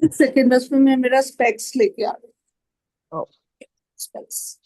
एक सेकेंड, उसमें मैं मेरा स्पेक्स लेके आ रही ओ, हूँ। स्पेक्स।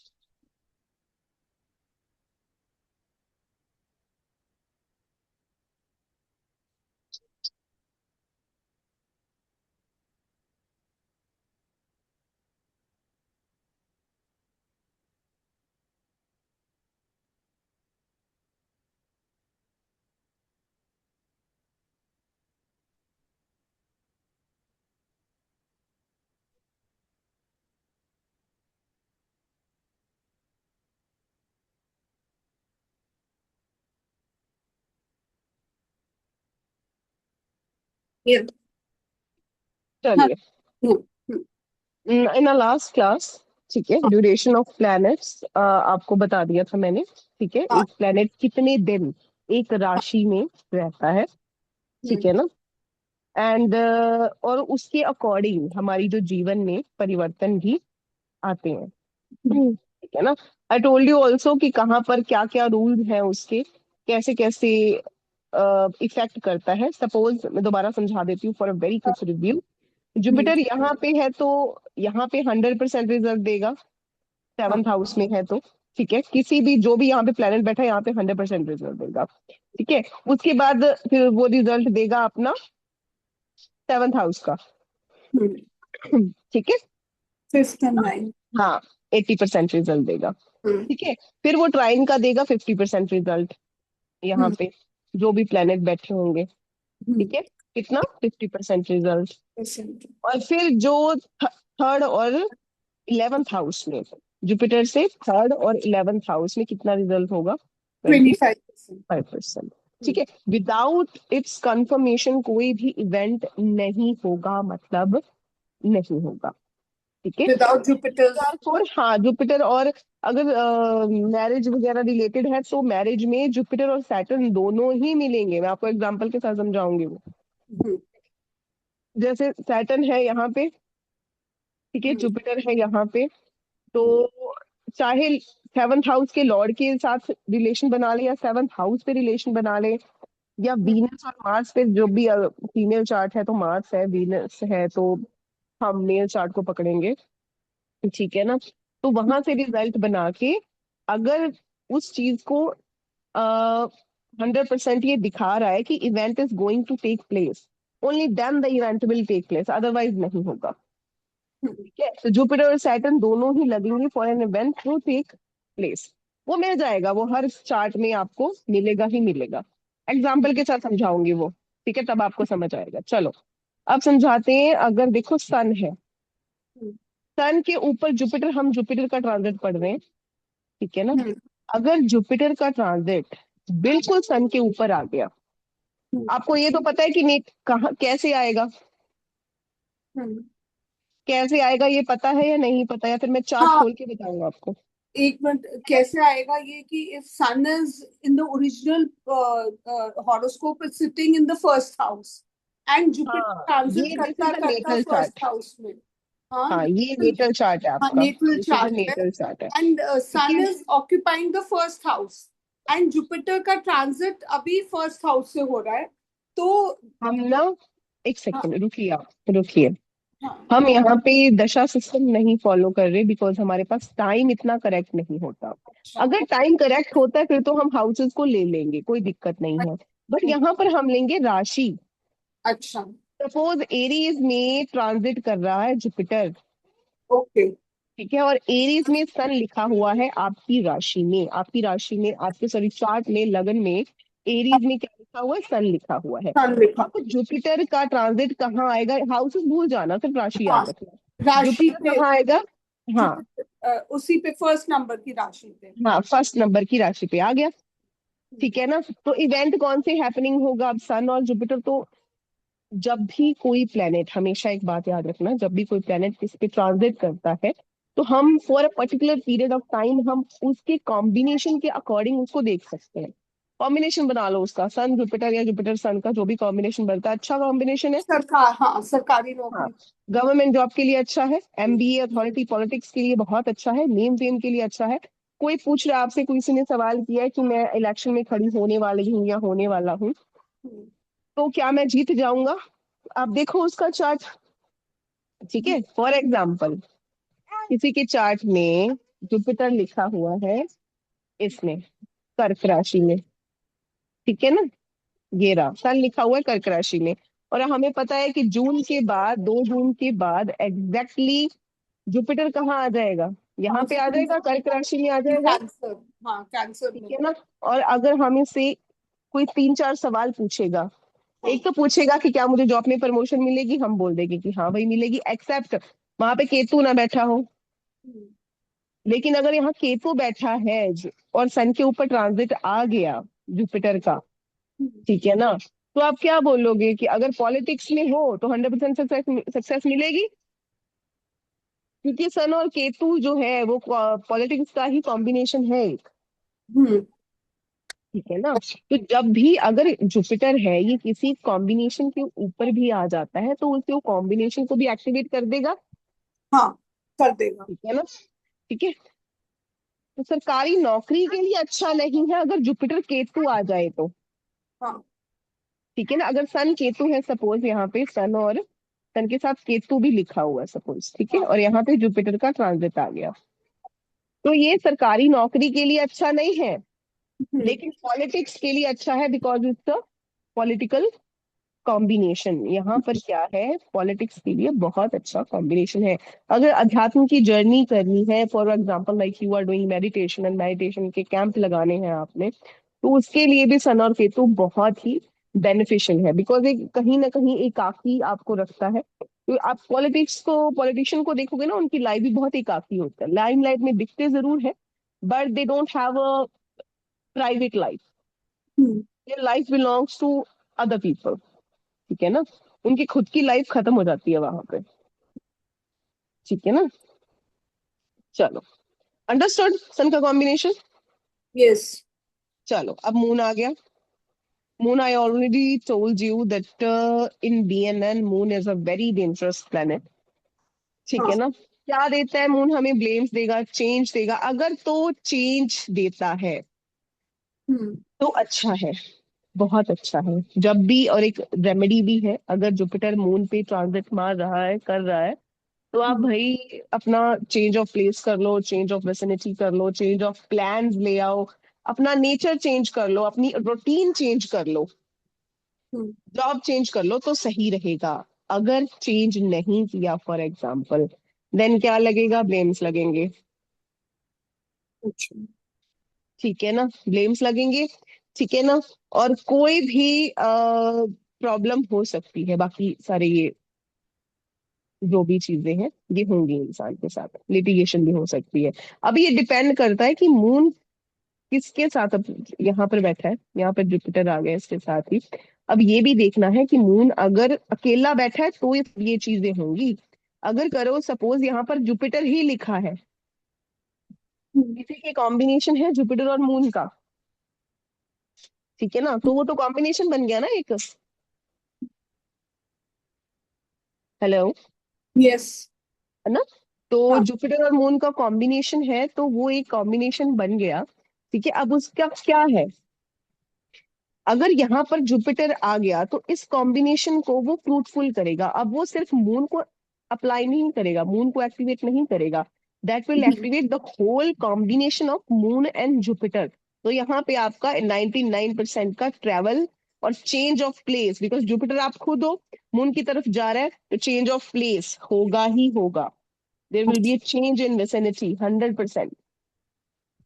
ये। हाँ। चलिए। हम्म, हम्म, इन अ लास्ट क्लास, ठीक है, हाँ, ड्यूरेशन ऑफ प्लैनेट्स आपको बता दिया था मैंने। ठीक है, हाँ, एक प्लैनेट कितने दिन एक हाँ, राशि में रहता है। ठीक हम्म, है ना। एंड और उसके अकॉर्डिंग हमारी जो जीवन में परिवर्तन भी आते हैं। हम्म, ठीक है ना। आई टोल्ड यू ऑल्सो कि कहाँ पर क्या क्या रूल हैं उसके, कैसे कैसे इफेक्ट करता है। सपोज मैं दोबारा समझा देती हूँ फॉर अ वेरी हाँ, क्विक रिव्यू। हम्म, जुपिटर यहाँ पे है तो यहाँ पे 100% रिजल्ट देगा। हाँ, 7th हाउस में है तो ठीक है, किसी भी जो भी यहाँ पे प्लेनेट बैठा है यहाँ पे 100% रिजल्ट देगा। ठीक है। उसके बाद फिर वो रिजल्ट देगा अपना 7th हाउस का। हम्म, ठीक है। Fifth and ninth. हाँ, 80% रिजल्ट देगा। हम्म, ठीक है। फिर वो ट्राइन का देगा 50% रिजल्ट यहाँ हम्म, पे, जो भी प्लेनेट बैठे होंगे। हम्म, ठीक है। कितना? 50% रिजल्ट। परसेंट। और फिर जो थर्ड और 11th हाउस में, जुपिटर से थर्ड और 11th हाउस में कितना रिजल्ट होगा? ट्वेंटी 25%। फाइव परसेंट ठीक है। विदाउट इट्स कंफर्मेशन कोई भी इवेंट नहीं होगा, मतलब नहीं होगा। ठीक है। Without Jupiter's. और हाँ, जुपिटर और अगर मैरिज वगैरह रिलेटेड है तो मैरिज में जुपिटर और सैटर्न दोनों ही मिलेंगे। मैं आपको एग्जांपल के साथ समझाऊंगी वो। हम्म, जैसे सैटर्न है यहाँ पे, ठीक है, हम्म, जुपिटर है यहाँ पे, तो हम्म, चाहे 7th हाउस के लॉर्ड के साथ रिलेशन बना ले, या 7th हाउस पे रिलेशन बना ले, या हम्म, वीनस और मार्स पे, जो भी फीमेल चार्ट है तो मार्स है, वीनस है तो हम मेल चार्ट को पकड़ेंगे। ठीक है ना। तो वहां से रिजल्ट बना के अगर उस चीज को 100% ये दिखा रहा है कि event is going to take place, only then the event will take place, otherwise नहीं होगा। हम्म, ठीक है। तो जुपिटर और सैटर्न दोनों ही लगेंगे for an event to take place. वो मिल जाएगा, वो हर चार्ट में आपको मिलेगा ही मिलेगा। एग्जाम्पल के साथ समझाऊंगी वो। ठीक है, तब आपको समझ आएगा। चलो, अब समझाते हैं। अगर देखो सन है, हम्म, सन के ऊपर जुपिटर, हम जुपिटर का ट्रांजिट पढ़ रहे हैं। ठीक है ना। हम्म, अगर जुपिटर का ट्रांजिट बिल्कुल सन के ऊपर आ गया, हम्म, आपको ये तो पता है कि नहीं, कहाँ कैसे आएगा, हम्म। कैसे आएगा ये पता है या नहीं पता, या फिर मैं चार्ट हाँ, खोल के बताऊंगा आपको? एक मिनट, कैसे आएगा ये कि if sun is in the original horoscope is sitting in the first house and Jupiter हाँ, ट्रांजिट ये दिस करता इज अ करता नेटल फर्स्ट चार्ट। हाउस में। हाँ, हाँ, ये नेटल चार्ट है हाँ, आपका। Natal this is a chart है। नेटल चार्ट है। एंड ठीक सन है। Is occupying the first house and Jupiter का ट्रांजिट अभी फर्स्ट हाउस से हो रहा है। तो हम ना, एक हाँ, सेकंड रुकिए, आप रुकिए। हाँ, हम यहाँ पे दशा सिस्टम नहीं फॉलो कर रहे, बिकॉज हमारे पास टाइम इतना करेक्ट नहीं होता। अच्छा, अगर टाइम करेक्ट होता है फिर तो हम हाउसेस को ले लेंगे, कोई दिक्कत नहीं है। बट यहाँ पर हम लेंगे राशि। अच्छा, सपोज एरीज में ट्रांजिट कर रहा है जुपिटर। ओके, ठीक है। और एरीज में सन लिखा हुआ है आपकी राशि में, आपकी राशि में, आपके सॉरी चार्ट में, लगन में एरीज में क्या लिखा हुआ है? सन लिखा हुआ है। सन लिखा। तो जुपिटर का ट्रांजिट कहाँ आएगा? हाउसेस भूल जाना, सिर्फ राशि हाँ, याद रखना। राशि जुपिटर पे, कहाँ आएगा? हाँ, जुपिटर उसी पे फर्स्ट नंबर की राशि पे। हाँ, फर्स्ट नंबर की राशि पे आ गया। ठीक है ना। तो इवेंट कौन से हैपनिंग होगा? अब सन और जुपिटर तो, जब भी कोई प्लेनेट, हमेशा एक बात याद रखना, जब भी कोई प्लेनेट इस पे ट्रांजिट करता है तो हम for a particular period of time हम उसके कॉम्बिनेशन के अकॉर्डिंग उसको देख सकते हैं। कॉम्बिनेशन बना लो उसका, सन जुपिटर या जुपिटर सन का जो भी कॉम्बिनेशन बनता है, अच्छा कॉम्बिनेशन है। सरकार, हाँ, सरकारी हाँ, नौकरी। गवर्नमेंट जॉब के लिए अच्छा है, एमबीए अथॉरिटी पॉलिटिक्स के लिए बहुत अच्छा है, नेम फेम के लिए अच्छा है। कोई पूछ रहा है आपसे, किसी ने सवाल किया है कि मैं इलेक्शन में खड़ी होने वाली हूँ या होने वाला हूँ, हम्म, तो क्या मैं जीत जाऊंगा? आप देखो उसका चार्ट, ठीक है, फॉर एग्जाम्पल किसी के चार्ट में जुपिटर लिखा हुआ है इसमें कर्क राशि में, ठीक है ना, ये रहा सन लिखा हुआ है कर्क राशि में, और हमें पता है कि जून के बाद 2 जून के बाद एग्जैक्टली जुपिटर कहाँ आ जाएगा, यहाँ पे आ जाएगा, कर्क राशि में आ जाएगा, कैंसर, हाँ कैंसर ठीक में। है ना। और अगर हम इससे कोई 3-4 सवाल पूछेगा, हाँ। एक तो पूछेगा कि क्या मुझे जॉब में प्रमोशन मिलेगी, हम बोल देंगे कि हाँ भाई मिलेगी, एक्सेप्ट वहां पे केतु ना बैठा हो। हम्म, लेकिन अगर यहाँ केतु बैठा है और सन के ऊपर ट्रांजिट आ गया जुपिटर का, हम्म, ठीक है ना, तो आप क्या बोलोगे कि अगर पॉलिटिक्स में हो तो 100% सक्सेस मिलेगी, क्योंकि सन और केतु जो है वो पॉलिटिक्स का ही कॉम्बिनेशन है एक, हम्म, ठीक है ना। तो जब भी अगर जुपिटर है ये किसी कॉम्बिनेशन के ऊपर भी आ जाता है तो उसके वो कॉम्बिनेशन को भी एक्टिवेट कर देगा, हाँ कर देगा। ठीक है ना। ठीक है, तो सरकारी नौकरी के लिए अच्छा नहीं है अगर जुपिटर केतु आ जाए तो, हाँ। ठीक है ना। अगर सन केतु है, सपोज यहाँ पे सन और सन के साथ केतु भी लिखा हुआ है सपोज, ठीक है, हाँ। और यहाँ पे जुपिटर का ट्रांजिट आ गया, तो ये सरकारी नौकरी के लिए अच्छा नहीं है, हम्म, लेकिन पॉलिटिक्स के लिए अच्छा है, because it's a political combination. यहाँ पर क्या है, पॉलिटिक्स के लिए बहुत अच्छा कॉम्बिनेशन है। अगर अध्यात्म की जर्नी करनी है, for example like you are doing meditation and meditation के कैंप लगाने हैं आपने, तो उसके लिए भी सन और केतु बहुत ही बेनिफिशियल है, बिकॉज एक कहीं ना कहीं एकाकी आपको रखता है। तो आप पॉलिटिशियन को देखोगे ना, उनकी लाइफ भी बहुत एकाकी होता है, लाइमलाइट में दिखते जरूर है, but they don't have a private life, hmm, their life belongs to other people, ठीक है ना, उनकी खुद की लाइफ खत्म हो जाती है वहां पे, ठीक है ना। चलो, अंडरस्टूड सन का कॉम्बिनेशन। यस। चलो अब मून आ गया। Moon, I already told you that in BNN moon is a very dangerous planet, ठीक हाँ। है ना। क्या देता है मून, हमें ब्लेम्स देगा, चेंज देगा, अगर तो चेंज देता है हम्म, तो अच्छा है, बहुत अच्छा है जब भी। और एक रेमेडी भी है, अगर जुपिटर मून पे ट्रांजिट मार रहा है, कर रहा है, तो आप हम्म, भाई अपना चेंज ऑफ प्लेस कर लो, चेंज ऑफ वेसिनिटी कर लो, चेंज ऑफ प्लान्स ले आओ, अपना नेचर चेंज कर लो, अपनी रूटीन चेंज कर लो, हम्म, जॉब चेंज कर लो तो सही रहेगा। अगर चेंज नहीं किया फॉर एग्जाम्पल, देन क्या लगेगा, ब्लेम्स लगेंगे, अच्छा। ठीक है ना, ब्लेम्स लगेंगे, ठीक है ना। और कोई भी प्रॉब्लम हो सकती है, बाकी सारे ये जो भी चीजें हैं ये होंगी इंसान के साथ, लिटिगेशन भी हो सकती है। अब ये डिपेंड करता है कि मून किसके साथ, अब यहाँ पर बैठा है, यहाँ पर जुपिटर आ गया इसके साथ ही। अब ये भी देखना है कि मून अगर अकेला बैठा है तो ये चीजें होंगी। अगर करो सपोज यहाँ पर जुपिटर ही लिखा है, हम्म, किसी के कॉम्बिनेशन है जुपिटर और मून का, ठीक है ना, तो वो तो कॉम्बिनेशन बन गया ना एक। Hello, yes. है ना। तो हाँ। जुपिटर और मून का कॉम्बिनेशन है तो वो एक कॉम्बिनेशन बन गया, ठीक है। अब उसका क्या है, अगर यहाँ पर जुपिटर आ गया तो इस कॉम्बिनेशन को वो फ्रूटफुल करेगा। अब वो सिर्फ मून को अप्लाई नहीं करेगा, मून को एक्टिवेट नहीं करेगा, that will hmm, activate the whole combination of moon and Jupiter. तो यहाँ पे आपका 99% का ट्रेवल और change of place, because Jupiter आप खुद हो, मून की तरफ जा रहा है, तो चेंज ऑफ प्लेस होगा ही होगा, there will be A change in vicinity 100%।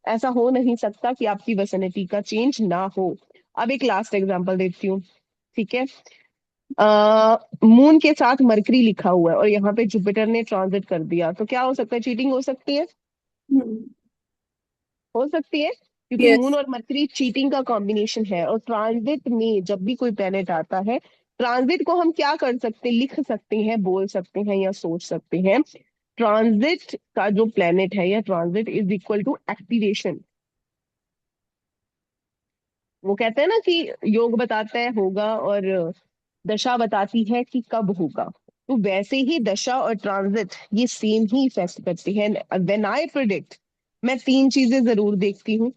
ऐसा हो नहीं सकता कि आपकी वेसिनिटी का चेंज ना हो। अब एक लास्ट एग्जांपल देती हूँ, ठीक है। मून के साथ मरकरी लिखा हुआ है और यहाँ पे जुपिटर ने ट्रांजिट कर दिया, तो क्या हो सकता है, चीटिंग हो सकती है, हम्म, हो सकती है, क्योंकि यस। मून और मरकरी चीटिंग का कॉम्बिनेशन है। और ट्रांजिट में जब भी कोई प्लेनेट आता है, ट्रांजिट को हम क्या कर सकते हैं, लिख सकते हैं, बोल सकते हैं या सोच सकते हैं। ट्रांजिट का जो प्लेनेट है या transit is equal to activation. वो कहते हैं ना कि योग बताता है होगा और दशा बताती है कि कब होगा, तो वैसे ही दशा और ट्रांजिट ये सेम ही इफेक्ट करती है। व्हेन आई प्रिडिक्ट, मैं 3 चीजें जरूर देखती हूँ।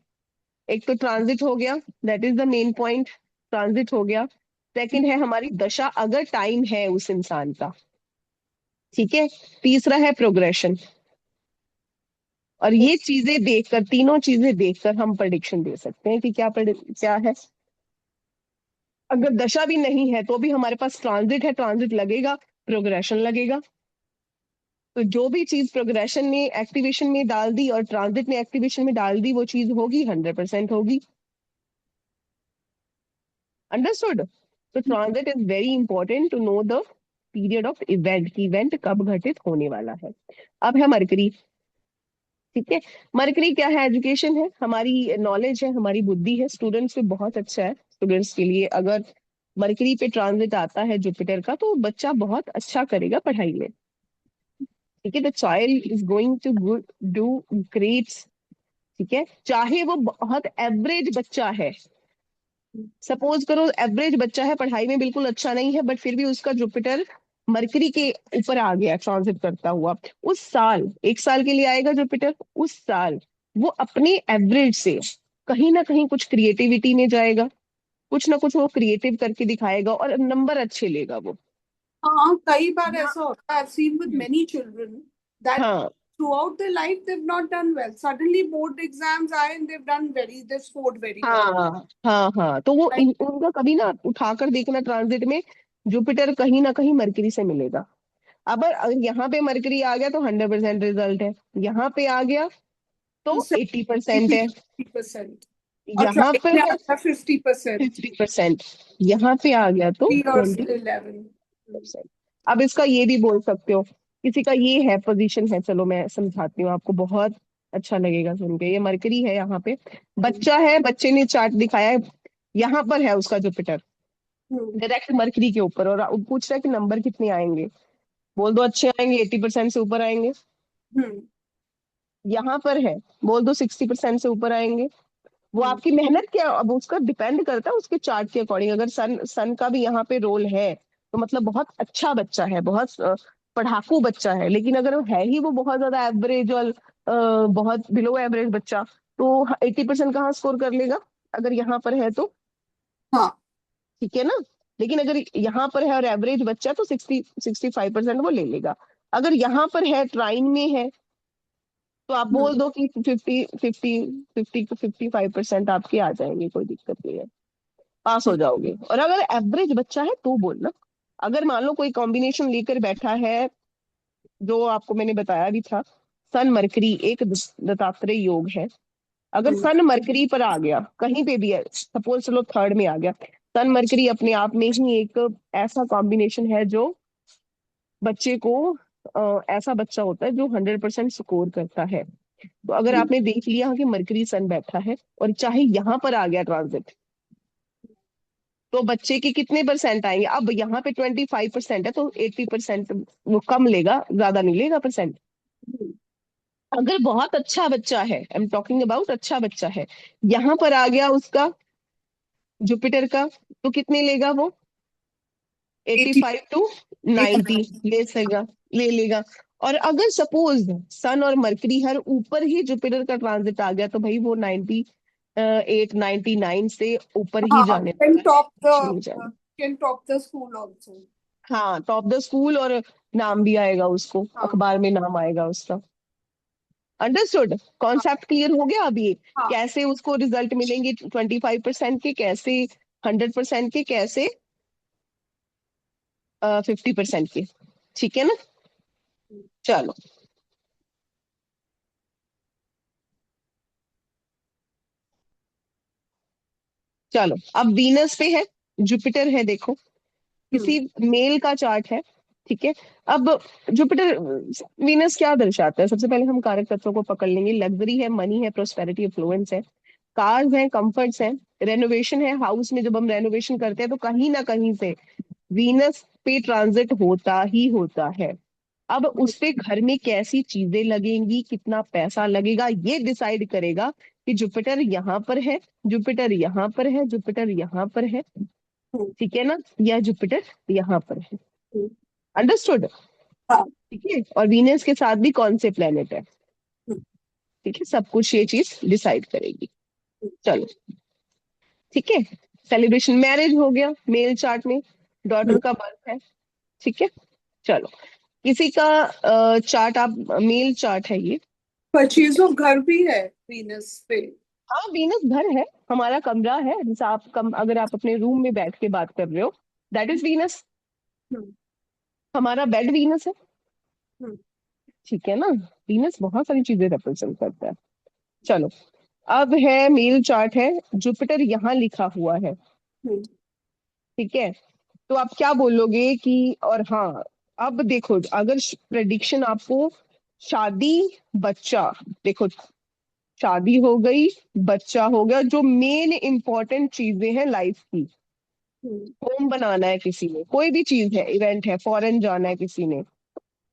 एक तो ट्रांजिट हो गया, that is the main point, transit हो गया। सेकंड है हमारी दशा, अगर टाइम है उस इंसान का, ठीक है। तीसरा है प्रोग्रेशन। और ये चीजें देखकर, तीनों चीजें देखकर हम प्रेडिक्शन दे सकते हैं कि क्या है। अगर दशा भी नहीं है तो भी हमारे पास ट्रांजिट है, ट्रांजिट लगेगा, प्रोग्रेशन लगेगा। तो जो भी चीज प्रोग्रेशन ने एक्टिवेशन में डाल दी और ट्रांजिट ने एक्टिवेशन में डाल दी, वो चीज होगी, 100% होगी। अंडरस्टूड। तो transit is very important to know the period of event, की इवेंट कब घटित होने वाला है। अब है मरकरी। ठीक है। मरकरी क्या है? एजुकेशन है, हमारी नॉलेज है, हमारी बुद्धि है। स्टूडेंट्स पे बहुत अच्छा है। स्टूडेंट्स के लिए अगर मरकरी पे ट्रांजिट आता है जुपिटर का, तो बच्चा बहुत अच्छा करेगा पढ़ाई में। ठीक है। The child is going to do great. ठीक है। चाहे वो बहुत एवरेज बच्चा है, सपोज करो एवरेज बच्चा है, पढ़ाई में बिल्कुल अच्छा नहीं है, बट फिर भी उसका जुपिटर मरकरी के ऊपर आ गया ट्रांजिट करता हुआ, उस साल, 1 साल के लिए आएगा जुपिटर, उस साल वो अपने एवरेज से कहीं ना कहीं कुछ क्रिएटिविटी में जाएगा, कुछ ना कुछ वो क्रिएटिव करके दिखाएगा और नंबर अच्छे लेगा वो। हाँ, कई बार हाँ। ऐसा होता है। I've seen with hmm. many children that हाँ throughout their life they've not done well. Suddenly board exams आए and they've scored very well. हाँ हाँ हाँ, तो वो Like, उनका कभी ना उठाकर देखना, ट्रांजिट में जुपिटर कहीं ना कहीं मरकरी से मिलेगा। अब अगर यहाँ पे मरकरी आ गया तो 100% रिजल्ट है, यहाँ पे आ गया तो 80% है, 50% और यहाँ ट्राइब पर में है आता है 50%, 50%, यहाँ पे आ गया तो 3 और 20%। 11। अब इसका ये भी बोल सकते हो, किसी का ये है पोजीशन है, चलो मैं समझाती हूँ आपको, बहुत अच्छा लगेगा सुन के। ये मरकरी है यहाँ पे, बच्चा है, बच्चे ने चार्ट दिखाया है, यहाँ पर है उसका जुपिटर हम्म। डायरेक्ट मरकरी के ऊपर, और पूछ रहा है कि नंबर कितने आएंगे। बोल दो अच्छे आएंगे, 80% से ऊपर आएंगे। हम्म। यहाँ पर है, बोल दो 60% से ऊपर आएंगे। वो हम्म। आपकी मेहनत क्या, अब उसका डिपेंड करता है उसके चार्ट के अकॉर्डिंग। अगर सन सन का भी यहाँ पे रोल है तो मतलब बहुत अच्छा बच्चा है, बहुत पढ़ाकू बच्चा है। लेकिन अगर वो है ही वो बहुत ज्यादा एवरेज और बहुत बिलो एवरेज बच्चा, तो 80% कहाँ स्कोर कर लेगा अगर यहाँ पर है तो। हाँ। ठीक है ना। लेकिन अगर यहाँ पर है और एवरेज बच्चा, तो 65% वो ले लेगा। अगर यहाँ पर है, ट्राइन में है, तो आप हम्म। बोल दो कि 50 टू 55% आपके आ जाएंगे, कोई दिक्कत नहीं है, पास हो जाओगे। और अगर एवरेज बच्चा है तो बोलना। अगर मान लो कोई कॉम्बिनेशन लेकर बैठा है, जो आपको मैंने बताया भी था, सन मरकरी एक दत्तात्रेय योग है। अगर हम्म। सन मरकरी पर आ गया कहीं पे भी है, सपोज चलो थर्ड में आ गया, सन मरकरी अपने आप में ही एक ऐसा कॉम्बिनेशन है जो बच्चे को ऐसा बच्चा होता है जो 100% स्कोर करता है। तो अगर आपने देख लिया कि मरकरी सन बैठा है और चाहे यहाँ पर आ गया ट्रांजिट, तो बच्चे के कितने परसेंट आएंगे? अब यहाँ पे 25% है तो 80% वो कम लेगा, ज्यादा नहीं लेगा परसेंट। अगर बहुत अच्छा बच्चा है, आई एम टॉकिंग अबाउट अच्छा बच्चा है, यहाँ पर आ गया उसका जुपिटर का, तो कितने लेगा वो? 80। 85 टू 90 ले सकेगा, ले लेगा। और अगर सपोज सन और मरकरी हर ऊपर ही जुपिटर का ट्रांजिट आ गया, तो भाई वो 98 99 से ऊपर ही हाँ, जाने can वाला है, top नीचे the नहीं जाएगा। can top the school also. हाँ, टॉप द स्कूल, और नाम भी आएगा उसको, हाँ। अखबार में नाम आएगा उसका। अंडरस्टूड, हाँ। कॉन्सेप्ट क्लियर हो गया अब ये? हाँ। कैसे उसको रिजल्ट मिलेंगे 25% के, कैसे 100% के, कैसे 50% के। ठीक है ना। चलो, चलो अब वीनस पे है, जुपिटर है, देखो हम्म। किसी मेल का चार्ट है। ठीक है। अब जुपिटर, वीनस क्या दर्शाता है? सबसे पहले हम कारक तत्वों को पकड़ लेंगे। लग्जरी है, मनी है, प्रोस्पेरिटी, इन्फ्लुएंस है, कार्स हैं, कंफर्ट्स हैं, रेनोवेशन है। हाउस में जब हम रेनोवेशन करते हैं तो कहीं ना कहीं से वीनस पे ट्रांजिट होता ही होता है। अब उस पे घर में कैसी चीजें लगेंगी, कितना पैसा लगेगा, ये डिसाइड करेगा कि जुपिटर यहाँ पर है, जुपिटर यहाँ पर है, जुपिटर यहाँ पर है। हम्म। ठीक है ना। या जुपिटर यहाँ पर है। हम्म। अंडरस्टूड। हाँ। ठीक है। और वीनस के साथ भी कौन से प्लेनेट है, हम्म। ठीक है, सब कुछ ये चीज डिसाइड करेगी। चलो, ठीक है। सेलिब्रेशन, मैरिज हो गया मेल चार्ट में, डॉटर हम्म। का बर्थ है। ठीक है। चलो, किसी का चार्ट, आप मेल चार्ट है ये। परचेज ऑफ घर भी है वीनस पे। हाँ, वीनस घर है, हमारा कमरा है, जैसे आप अगर आप अपने रूम में बैठ के बात कर रहे हो, दैट इज वीनस। हम्म। हमारा बेड वीनस है। हम्म। ठीक है ना। वीनस बहुत सारी चीजें रिप्रेजेंट करता है। चलो, अब है मेल चार्ट है, जुपिटर यहाँ लिखा हुआ है। हम्म। ठीक है, तो आप क्या बोलोगे कि, और हाँ, अब देखो, अगर प्रेडिक्शन आपको शादी, बच्चा, देखो, शादी हो गई, बच्चा हो गया, जो मेन इंपॉर्टेंट चीजें हैं लाइफ की, हम्म। होम बनाना है किसी ने, कोई भी चीज है, इवेंट है, फॉरेन जाना है किसी ने,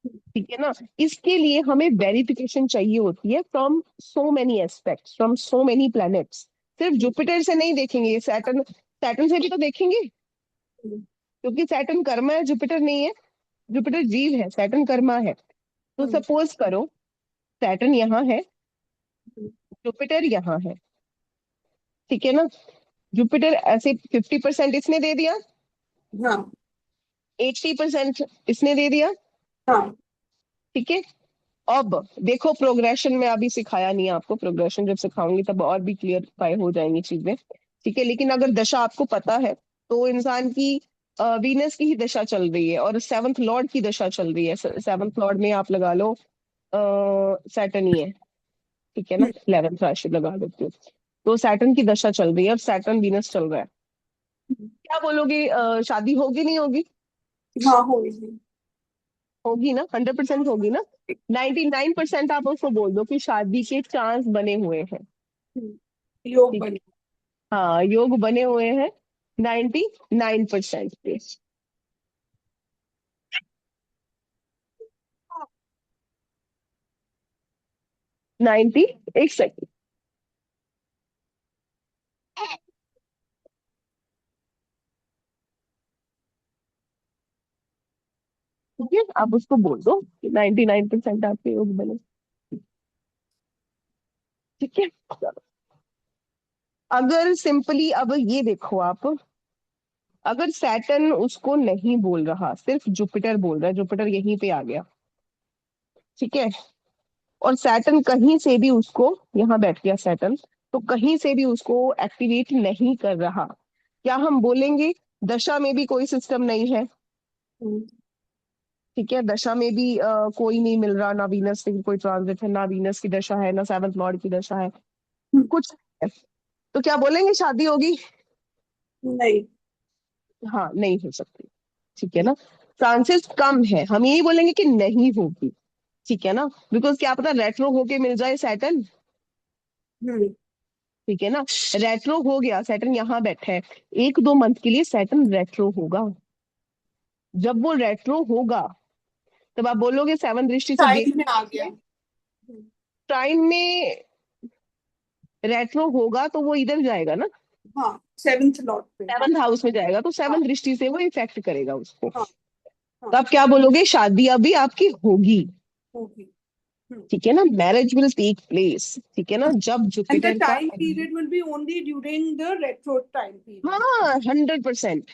ठीक है ना, इसके लिए हमें वेरिफिकेशन चाहिए होती है from so many aspects, from so many planets. सिर्फ जुपिटर से नहीं देखेंगे, सैटर्न, सैटर्न से भी तो देखेंगे, हम्म। क्योंकि सैटर्न कर्मा है, जुपिटर नहीं है। जुपिटर जीव है, सैटर्न कर्मा है। तो हम्म। सपोज करो सैटर्न यहाँ है, हम्म। जुपिटर यहाँ है, ठीक है ना। जुपिटर ऐसे 50% इसने दे दिया, हाँ। 80% इसने दे दिया, हाँ। ठीक है। अब देखो, प्रोग्रेशन में अभी सिखाया नहीं है आपको, प्रोग्रेशन जब सिखाऊंगी तब और भी क्लियर हो जाएंगी चीजें, ठीक है। लेकिन अगर दशा आपको पता है, तो इंसान की वीनस की ही दशा चल रही है और सेवंथ लॉर्ड की दशा चल रही है। सेवंथ लॉर्ड में आप लगा लो सैटर्न ही है, ठीक है ना, 11th राशि लगा देते हो। तो सैटर्न की दशा चल रही है और सैटर्न वीनस चल रहा है। क्या बोलोगे, शादी होगी नहीं होगी? हाँ होगी। होगी ना, 100% होगी ना। 99% आप उसको बोल दो कि शादी के चांस बने हुए हैं। हम्म। योग ठीक है, बने। हाँ, योग बने हुए हैं 99% पे। 90, एक सेकंड, ठीक है, आप उसको बोल दो कि 99% आपके योग बने, ठीक है। चलो, अगर सिंपली अब ये देखो आप, अगर सैटर्न उसको नहीं बोल रहा, सिर्फ जुपिटर बोल रहा है, जुपिटर यहीं पे आ गया, ठीक है, और सैटर्न कहीं से भी उसको, यहाँ बैठ गया सैटर्न, तो कहीं से भी उसको एक्टिवेट नहीं कर रहा, क्या हम बोलेंगे दशा में भी कोई सिस्टम नहीं है? हम्म। ठीक है, दशा में भी कोई नहीं मिल रहा, ना वीनस की कोई ट्रांजिट है, ना वीनस की दशा है, ना सेवंथ लॉर्ड की दशा है, कुछ नहीं है। तो क्या बोलेंगे शादी होगी? नहीं। हाँ, नहीं हो सकती, ठीक है ना। चांसेस कम है, हम यही बोलेंगे कि नहीं होगी, ठीक है ना, बिकॉज क्या पता रेट्रो होके मिल जाए सैटर्न, हम्म। ठीक है ना। रेट्रो हो गया, सैटर्न यहाँ बैठा है, 1-2 मंथ के लिए सैटर्न रेट्रो होगा। जब वो रेट्रो होगा, तब आप बोलोगे सेवन दृष्टि से देख, टाइम में आ गया। टाइम में रेट्रो होगा तो वो इधर जाएगा ना, हाँ, सेवेंथ लॉट पे। सेवंथ हाउस में जाएगा, तो हाँ। सेवन दृष्टि से वो इफेक्ट करेगा उसको। हाँ। तो हाँ आप क्या बोलोगे, शादी अभी आपकी होगी, होगी। ठीक है ना, मैरिज विल टेक प्लेस, ठीक है ना, जब And the जुपिटर का, time period will be only during the retro time period. हाँ, 100%।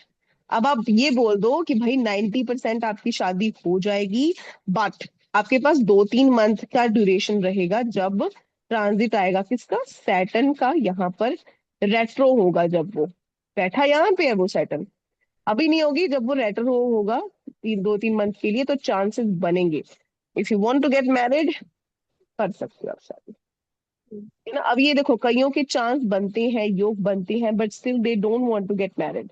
अब आप ये बोल दो कि भाई 90% आपकी शादी हो जाएगी, बट आपके पास 2-3 मंथ का ड्यूरेशन रहेगा, जब ट्रांजिट आएगा किसका, सैटर्न का, यहाँ पर रेट्रो होगा, जब वो बैठा यहाँ पे है वो सैटर्न, अभी नहीं होगी, जब वो रेट्रो होगा 2-3 मंथ के लिए, तो चांसेस बनेंगे। If you want to get married, कर सकते हो आप शादी, है ना। अब ये देखो, कईयों के चांस बनते हैं, योग बनते हैं, but still they don't want to get married.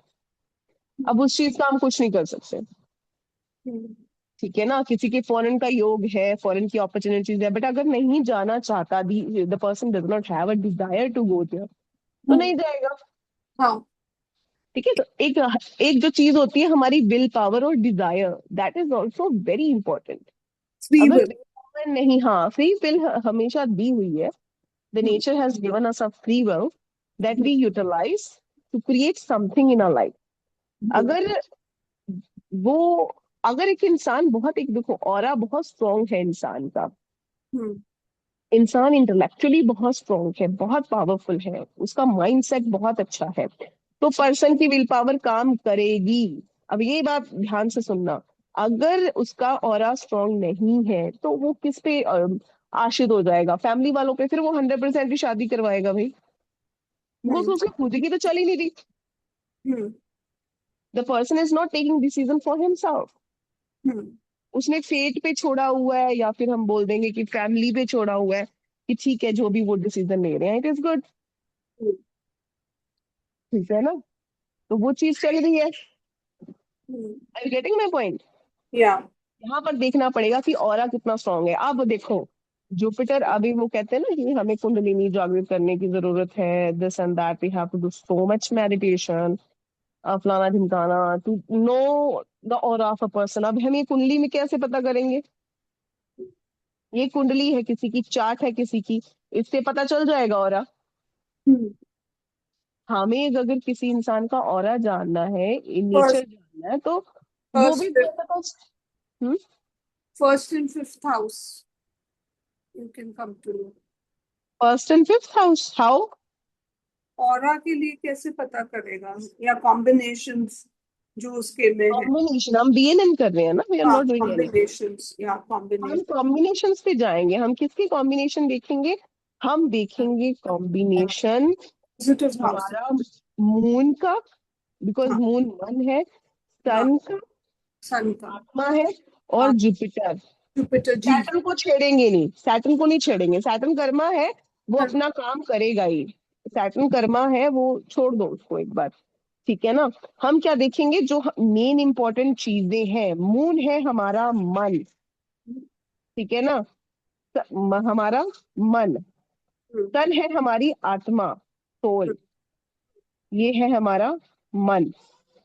अब उस चीज का हम कुछ नहीं कर सकते, हम्म। ठीक है ना। किसी के फॉरेन का योग है, फॉरेन की अपॉर्चुनिटीज है, बट अगर नहीं जाना चाहता, the person does not have a desire to go there, तो हम्म। नहीं जाएगा, हाँ। ठीक है। तो एक एक जो चीज होती है हमारी विल पावर और desire, that is also very important. Free अगर विल। will power नहीं, हाँ, फ्री विल हमेशा दी हुई है, the hmm. Nature has given us a free will that hmm. We utilize to create something in our life. Hmm. अगर वो, अगर एक इंसान बहुत, एक देखो, ऑरा बहुत स्ट्रांग है इंसान का, हम्म। इंसान इंटेलेक्चुअली बहुत स्ट्रांग है, बहुत पावरफुल है, उसका माइंडसेट बहुत अच्छा है, तो पर्सन की विल पावर काम करेगी। अब ये बात ध्यान से सुनना, अगर उसका ऑरा स्ट्रांग नहीं है तो वो किस पे आश्रित हो जाएगा? फैमिली वालों पे। फिर वो 100% की शादी करवाएगा भाई, बिकॉज हम्म उसकी खुद की तो चल ही नहीं रही। Hmm the person is not taking decision for himself. Hmm उसने फेट पे छोड़ा हुआ है, या फिर हम बोल देंगे कि फैमिली पे छोड़ा हुआ है कि ठीक है जो भी वो डिसीजन ले रहे हैं इट इज गुड। हम्म ठीक है ना? तो वो चीज चल रही है। Hmm, I am getting my point. या यहाँ पर देखना पड़ेगा कि ऑरा कितना स्ट्रांग है। अब देखो, जुपिटर, अभी वो कहते हैं ना कि हमें कुंडलिनी जागृत करने की जरूरत है, this and that, we have to do so much meditation, फलाना ढिमकाना, to know the aura of a person. अब हम ये कुंडली में कैसे पता करेंगे? ये कुंडली है किसी की, चार्ट है किसी की, इससे पता चल जाएगा ऑरा। हम्म हमें अगर किसी इंसान का ऑरा जानना है, नेचर फर्स्ट जानना है, तो वो भी फर्स्ट पता। Hmm. First and fifth house you can come to know. First and fifth house, how? Aura के लिए कैसे पता करेगा, या कॉम्बिनेशंस जो उसके में है। कॉम्बिनेशन, हम बीएनएन कर रहे हैं ना, वी आर हाँ, नॉट डूइंग एनीथिंग। कॉम्बिनेशंस या हम कॉम्बिनेशन। कॉम्बिनेशंस पे जाएंगे। हम किसके कॉम्बिनेशन देखेंगे? हम देखेंगे कॉम्बिनेशन पॉजिटिव हाउस। हमारा मून का, बिकॉज हाँ मून मन है, हाँ, सन का, सन का। आत्मा है, और हाँ, जुपिटर। जुपिटर जी। सैटर्न को छेड़ेंगे नहीं, सैटर्न को नहीं छेड़ेंगे। सैटर्न कर्मा है, वो अपना काम करेगा ही। सैटर्न कर्मा है, वो छोड़ दो उसको एक बार। ठीक है ना? हम क्या देखेंगे? जो मेन इंपॉर्टेंट चीजें हैं, मून है हमारा मन, ठीक है ना? हमारा मन। हम्म, सन है हमारी आत्मा, सोल। ये है हमारा मन,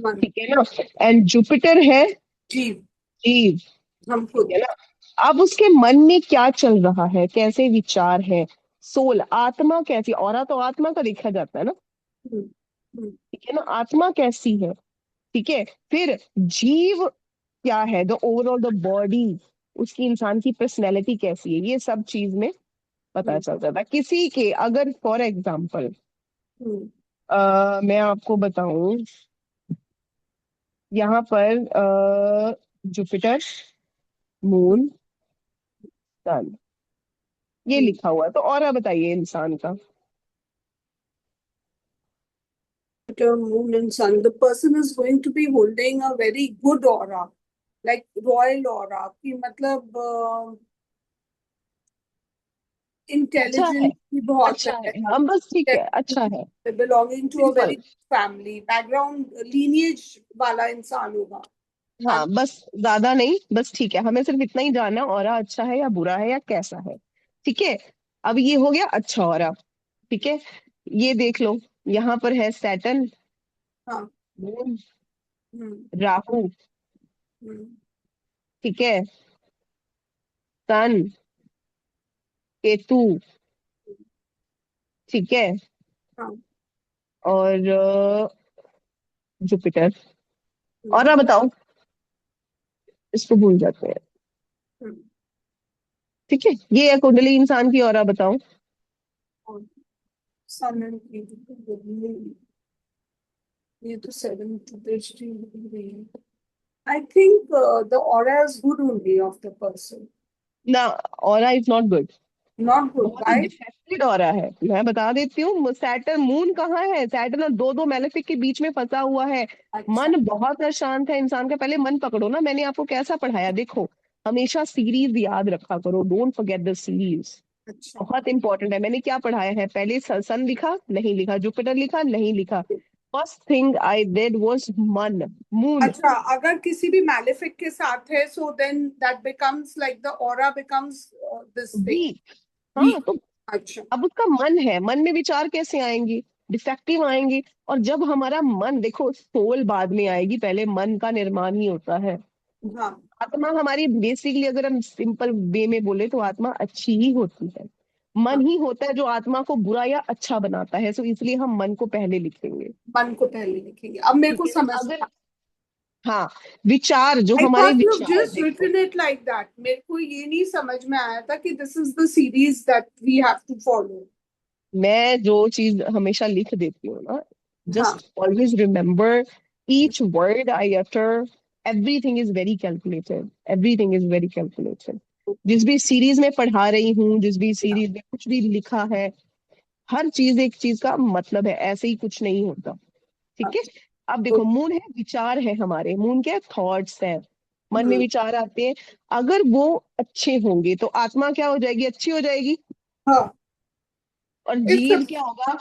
मन। ठीक है ना? एंड जुपिटर है जीव, जीव, हम ठीक खुद। है ना? अब उसके मन में क्या चल रहा है, कैसे विचार है, सोल, आत्मा कैसी, औरा तो आत्मा का देखा जाता है ना, हम्म, हम्म, ठीक है ना? आत्मा कैसी है, ठीक है? फिर जीव क्या है, द ओवरऑल द बॉडी, उसकी, इंसान की पर्सनैलिटी कैसी है, ये सब चीज में पता हम्म, चल जाता है। किसी के, अगर फॉर एग्जाम्पल हम्म, मैं आपको बताऊं, यहाँ पर जुपिटर, मून, सन, ये हम्म। लिखा हुआ है, तो और बताइए इंसान का। Jupiter, Moon, and Sun, the person is going to be holding a very good aura, like royal aura. कि मतलब अच्छा है, इंटेलिजेंस भी बहुत अच्छा है, है, हाँ बस ठीक है, अच्छा है, belonging to a very simple. Family background, lineage वाला इंसान होगा। हाँ बस, ज्यादा नहीं, बस ठीक है, हमें सिर्फ इतना ही जानना है ऑरा अच्छा है या बुरा है या कैसा है। ठीक है? अब ये हो गया अच्छा ऑरा, ठीक है? ये देख लो, यहाँ पर है सैटर्न, हाँ। मून, हम्म राहु, हम्म ठीक है, सन, केतु, ठीक है, हाँ। और जुपिटर। और हम्म अब बताओ, इसको भूल जाते हैं। हम्म ठीक है, ये है कुंडली इंसान की। और अब बताओ। और सन एंड केतु, ये तो सेवंथ दृष्टि हो रही है। I think the aura is good only of the person, ना, aura is not good, not good. बहुत ही व्हाई? डिफेक्टेड ऑरा है। मैं बता देती हूँ, सैटर्न, मून कहाँ है? सैटर्न और दो दो मेलेफिक के बीच में फंसा हुआ है। अच्छा। मन बहुत अशांत है इंसान का। पहले मन पकड़ो ना, मैंने आपको कैसा पढ़ाया देखो। हमेशा सीरीज याद रखा करो, डोंट फॉरगेट द सीरीज, अच्छा। बहुत इंपॉर्टेंट है। मैंने क्या पढ़ाया है? पहले सन लिखा, नहीं लिखा, जुपिटर लिखा, नहीं लिखा। First thing I did was मन, मून, अच्छा, अगर किसी भी मैलेफिक के साथ है, so then that becomes like the aura becomes this thing, weak. हाँ वीक। तो अच्छा। अब उसका मन है, मन में विचार कैसे आएंगे? डिफेक्टिव आएंगे। और जब हमारा मन, देखो सोल बाद में आएगी, पहले मन का निर्माण ही होता है। हाँ आत्मा हमारी बेसिकली, अगर हम सिंपल वे में बोले तो आत्मा अच्छी ही होती है। हाँ, मन ही होता है जो आत्मा को बुरा या अच्छा बनाता है, सो इसलिए हम मन को पहले लिखेंगे। मन को पहले लिखेंगे, अब मेरे ठीक को है ना? समझ अगर, में। हाँ, विचार, जो आई हमारे थॉट यू विचार, जस्ट देखो, रिटन इट लाइक दैट, मेरे को ये नहीं समझ में आया था कि this is the series that we have to follow. मैं जो चीज हमेशा लिख देती हूँ ना, हाँ। Just always remember each word I utter, everything is very calculated, everything is very calculated. जिस भी सीरीज में पढ़ा रही हूँ, जिस भी सीरीज में कुछ भी लिखा है, हर चीज एक चीज का मतलब है, ऐसे ही कुछ नहीं होता। ठीक है। अब देखो, मून है, विचार है हमारे, मून क्या थॉट्स है, मन में विचार आते हैं। अगर वो अच्छे होंगे तो आत्मा क्या हो जाएगी, अच्छी हो जाएगी। हाँ, और इट्स जीव क्या होगा,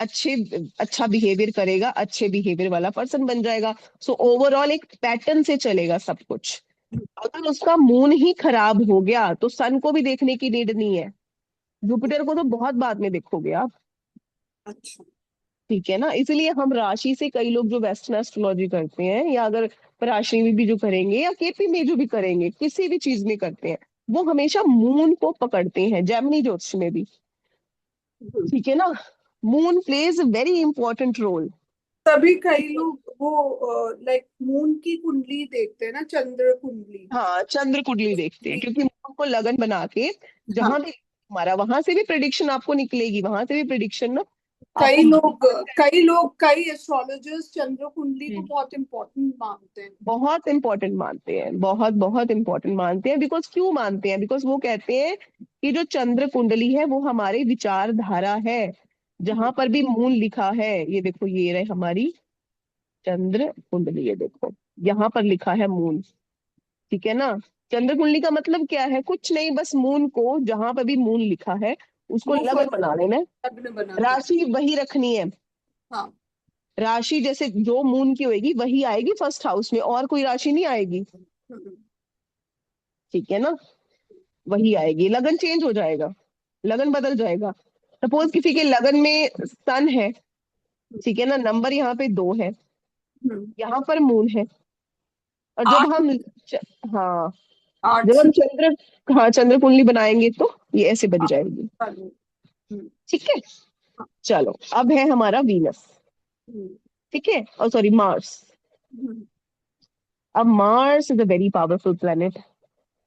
अच्छे, अच्छा बिहेवियर करेगा, अच्छे बिहेवियर वाला पर्सन बन जाएगा। सो ओवरऑल एक पैटर्न से चलेगा सब कुछ। अगर उसका मून ही खराब हो गया तो सन को भी देखने की नीड नहीं है, जुपिटर को तो बहुत बाद में देखोगे आप। अच्छा। ठीक है ना, इसलिए हम राशि से, कई लोग जो वेस्टर्न एस्ट्रोलॉजी करते हैं, या अगर राशि में भी जो करेंगे, या केपी में जो भी करेंगे, किसी भी चीज में करते हैं, वो हमेशा मून को पकड़ते हैं, जैमिनी ज्योतिष में भी। ठीक है ना, moon plays a very important role. तभी कई लोग वो लाइक मून की कुंडली देखते हैं ना, चंद्र कुंडली। हाँ, चंद्र कुंडली देखते हैं, क्योंकि मून को लगन बना के हाँ, जहां भी हमारा, वहां से भी प्रिडिक्शन आपको निकलेगी, वहां से भी प्रिडिक्शन ना कई आपको। लोग कई एस्ट्रोलॉजर्स चंद्र कुंडली को हम्म, बहुत इंपॉर्टेंट मानते हैं। बहुत इंपॉर्टेंट मानते हैं, बहुत बहुत इंपॉर्टेंट मानते हैं। बिकॉज क्यों मानते हैं, बिकॉज वो कहते हैं कि जो चंद्र कुंडली है वो हमारी विचारधारा है। जहां पर भी मून लिखा है, ये देखो, ये रहे हमारी चंद्र कुंडली, ये देखो यहाँ पर लिखा है मून। ठीक है ना, चंद्र कुंडली का मतलब क्या है, कुछ नहीं, बस मून को, जहां पर भी मून लिखा है उसको वो लगन फर्स्ट बना लेना है। लग्न बना दे। राशि वही रखनी है, हाँ। राशि जैसे जो मून की होगी वही आएगी फर्स्ट हाउस में, और कोई राशि नहीं आएगी। हम्म, ठीक है ना, वही आएगी, लगन चेंज हो जाएगा, लगन बदल जाएगा। सपोज किसी के लगन में सन है, ठीक है ना, नंबर यहाँ पे 2 है, हम्म। यहाँ पर मून है, और जब आठ, हम च, हाँ, आठ जब से हम चंद्र, हाँ, चंद्र कुंडली बनाएंगे तो ये ऐसे बन जाएगी। चालू। हम्म। ठीक है। चलो, अब है हमारा वीनस। हम्म। ठीक है, और सॉरी, मार्स। हम्म। अब Mars is a very powerful planet.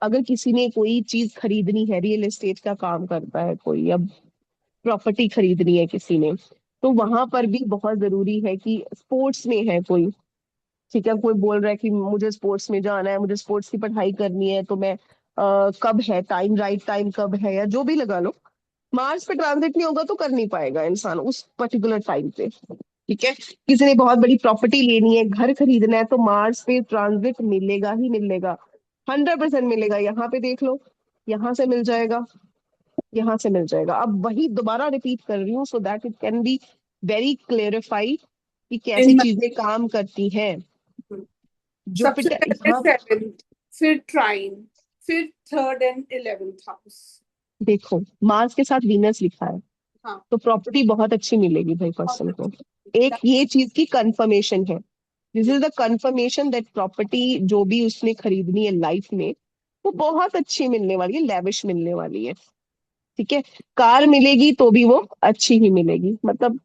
अगर किसी ने कोई चीज खरीदनी है, रियल एस्टेट का काम करता है कोई, अब प्रॉपर्टी खरीदनी है किसी ने, तो वहां पर भी बहुत जरूरी है कि स्पोर्ट्स में है कोई, ठीक है, कोई बोल रहा है कि मुझे स्पोर्ट्स में जाना है, मुझे स्पोर्ट्स की पढ़ाई करनी है, तो मैं कब है टाइम, राइट टाइम कब है, या जो भी लगा लो, मार्स पे ट्रांजिट नहीं होगा तो कर नहीं पाएगा इंसान उस पर्टिकुलर टाइम पे। ठीक है, किसी ने बहुत बड़ी प्रॉपर्टी लेनी है, घर खरीदना है, तो मार्स पे ट्रांजिट मिलेगा ही मिलेगा, 100% मिलेगा। यहाँ पे देख लो, यहाँ से मिल जाएगा, यहाँ से मिल जाएगा। अब वही दोबारा रिपीट कर रही हूँ, so that it can be very clarify कि कैसे इन चीजें काम करती हैं। सबसे जुपिटर पहले यहाँ, सेवेंथ, फिर ट्राइन, फिर थर्ड एंड 11th हाउस। देखो, मार्स के साथ वीनस लिखा है, हाँ, तो प्रॉपर्टी बहुत अच्छी मिलेगी भाई बहुत पर्सन को। अच्छी। एक ये चीज की कंफर्मेशन है, this is the confirmation that property जो भी उसने खरीदनी है लाइफ में, वो बहुत अच्छी मिलने वाली है, लेविश मिलने वाली है। ठीक है, कार मिलेगी तो भी वो अच्छी ही मिलेगी, मतलब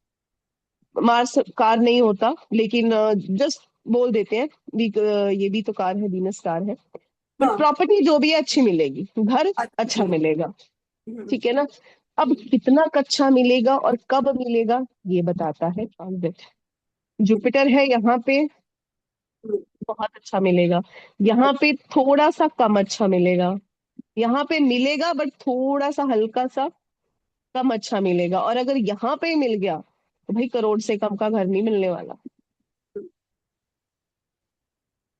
मार्स कार नहीं होता, लेकिन जस्ट बोल देते हैं ये भी तो कार है, वीनस कार है, बट हाँ, प्रॉपर्टी जो भी है अच्छी मिलेगी, घर अच्छा अच्छी। मिलेगा। हम्म। ठीक है ना, अब कितना कच्चा मिलेगा और कब मिलेगा, ये बताता है ट्रांजिट। जुपिटर है यहाँ पे, हम्म। बहुत अच्छा मिलेगा, यहाँ पे थोड़ा सा कम अच्छा मिलेगा, यहाँ पे मिलेगा बट थोड़ा सा हल्का सा कम अच्छा मिलेगा, और अगर यहाँ पे मिल गया तो भाई करोड़ से कम का घर नहीं मिलने वाला।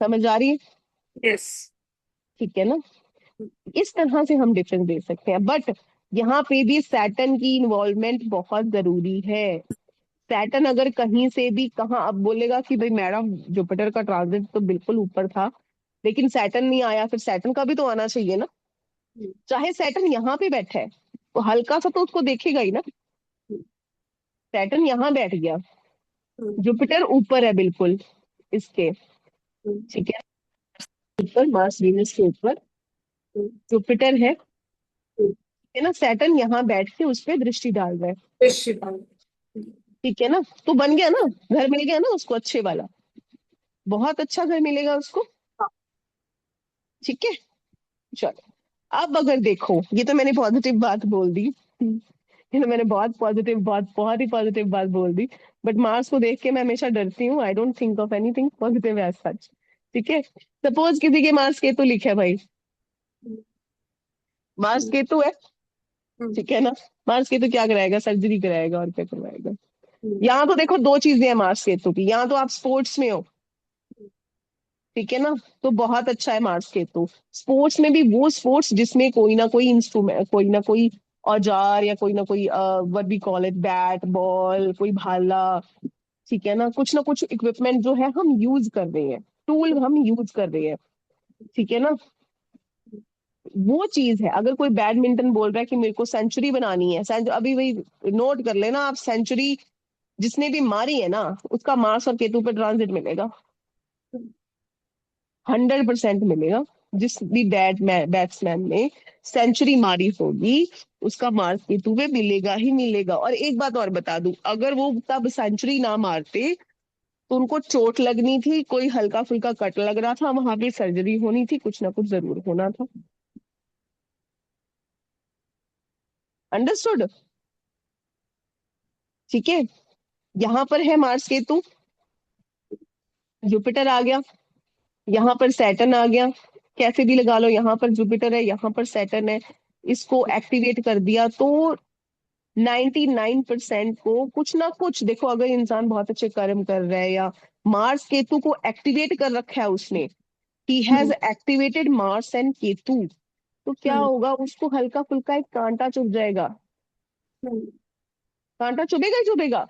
समझ आ रही है? यस। ठीक है ना, इस तरह से हम डिफरेंस दे सकते हैं, बट यहाँ पे भी सैटर्न की इन्वॉल्वमेंट बहुत जरूरी है। सैटर्न अगर कहीं से भी, कहाँ अब बोलेगा कि भाई मैडम जुपिटर का ट्रांजिट तो बिल्कुल ऊपर था, लेकिन सैटर्न नहीं आया, फिर सैटर्न का भी तो आना चाहिए ना। चाहे सैटर्न यहाँ पे बैठा है तो हल्का सा तो उसको देखेगा ही ना। सैटर्न यहाँ बैठ गया, जुपिटर ऊपर है बिल्कुल इसके, ठीक है, ऊपर मार्स वीनस के ऊपर जुपिटर है ना, सैटर्न यहाँ बैठ के उस पर दृष्टि डाल रहा है। ठीक है ना, तो बन गया ना, घर मिल गया ना उसको अच्छे वाला, बहुत अच्छा घर मिलेगा उसको। ठीक है, चलो, अब अगर देखो, ये तो मैंने पॉजिटिव बात बोल दी, ये तो मैंने बहुत पॉजिटिव बात, बहुत ही पॉजिटिव बात बोल दी, बट मार्स को देख के मैं हमेशा डरती हूँ, I don't think of anything positive as such. ठीक है, सपोज किसी के मार्स केतु लिखे है भाई, हम्म, मार्स हम्म, केतु है, हम्म, ठीक है ना। मार्स केतु क्या कराएगा, सर्जरी कराएगा और क्या करवाएगा। हम्म, यहाँ तो देखो दो चीजें हैं मार्स केतु की, यहाँ तो आप स्पोर्ट्स में हो, ठीक है ना, तो बहुत अच्छा है मार्स केतु। स्पोर्ट्स में भी वो स्पोर्ट्स जिसमें कोई ना कोई इंस्ट्रूमेंट, कोई ना कोई औजार, या कोई ना कोई what we call it, bat ball, कोई भाला, ठीक है ना, कुछ ना कुछ इक्विपमेंट जो है हम यूज कर रहे हैं, टूल हम यूज कर रहे हैं, ठीक है ना। वो चीज है, अगर कोई बैडमिंटन बोल रहा है कि मेरे को सेंचुरी बनानी है, अभी वही नोट कर लेना आप, सेंचुरी जिसने भी मारी है ना, उसका मार्स और केतु पे ट्रांजिट मिलेगा, 100% मिलेगा। जिस भी बैट्समैन ने सेंचुरी मारी होगी, उसका मार्स केतु पे मिलेगा ही मिलेगा। और एक बात और बता दूं, अगर वो तब सेंचुरी ना मारते तो उनको चोट लगनी थी, कोई हल्का फुल्का कट लग रहा था, वहां पे सर्जरी होनी थी, कुछ ना कुछ जरूर होना था। अंडरस्टूड, ठीक है। यहाँ पर है मार्स केतु, जुपिटर आ गया, यहाँ पर सैटर्न आ गया, कैसे भी लगा लो, यहाँ पर जुपिटर है, यहाँ पर सैटर्न है, इसको एक्टिवेट कर दिया तो 99% को कुछ ना कुछ, देखो अगर इंसान बहुत अच्छे कर्म कर रहा है, या मार्स केतु को एक्टिवेट कर रखा है उसने, he has hmm, activated Mars and Ketu, तो क्या हम्म, होगा, उसको हल्का फुल्का एक कांटा चुभ जाएगा। हम्म, कांटा चुभेगा ही चुभेगा,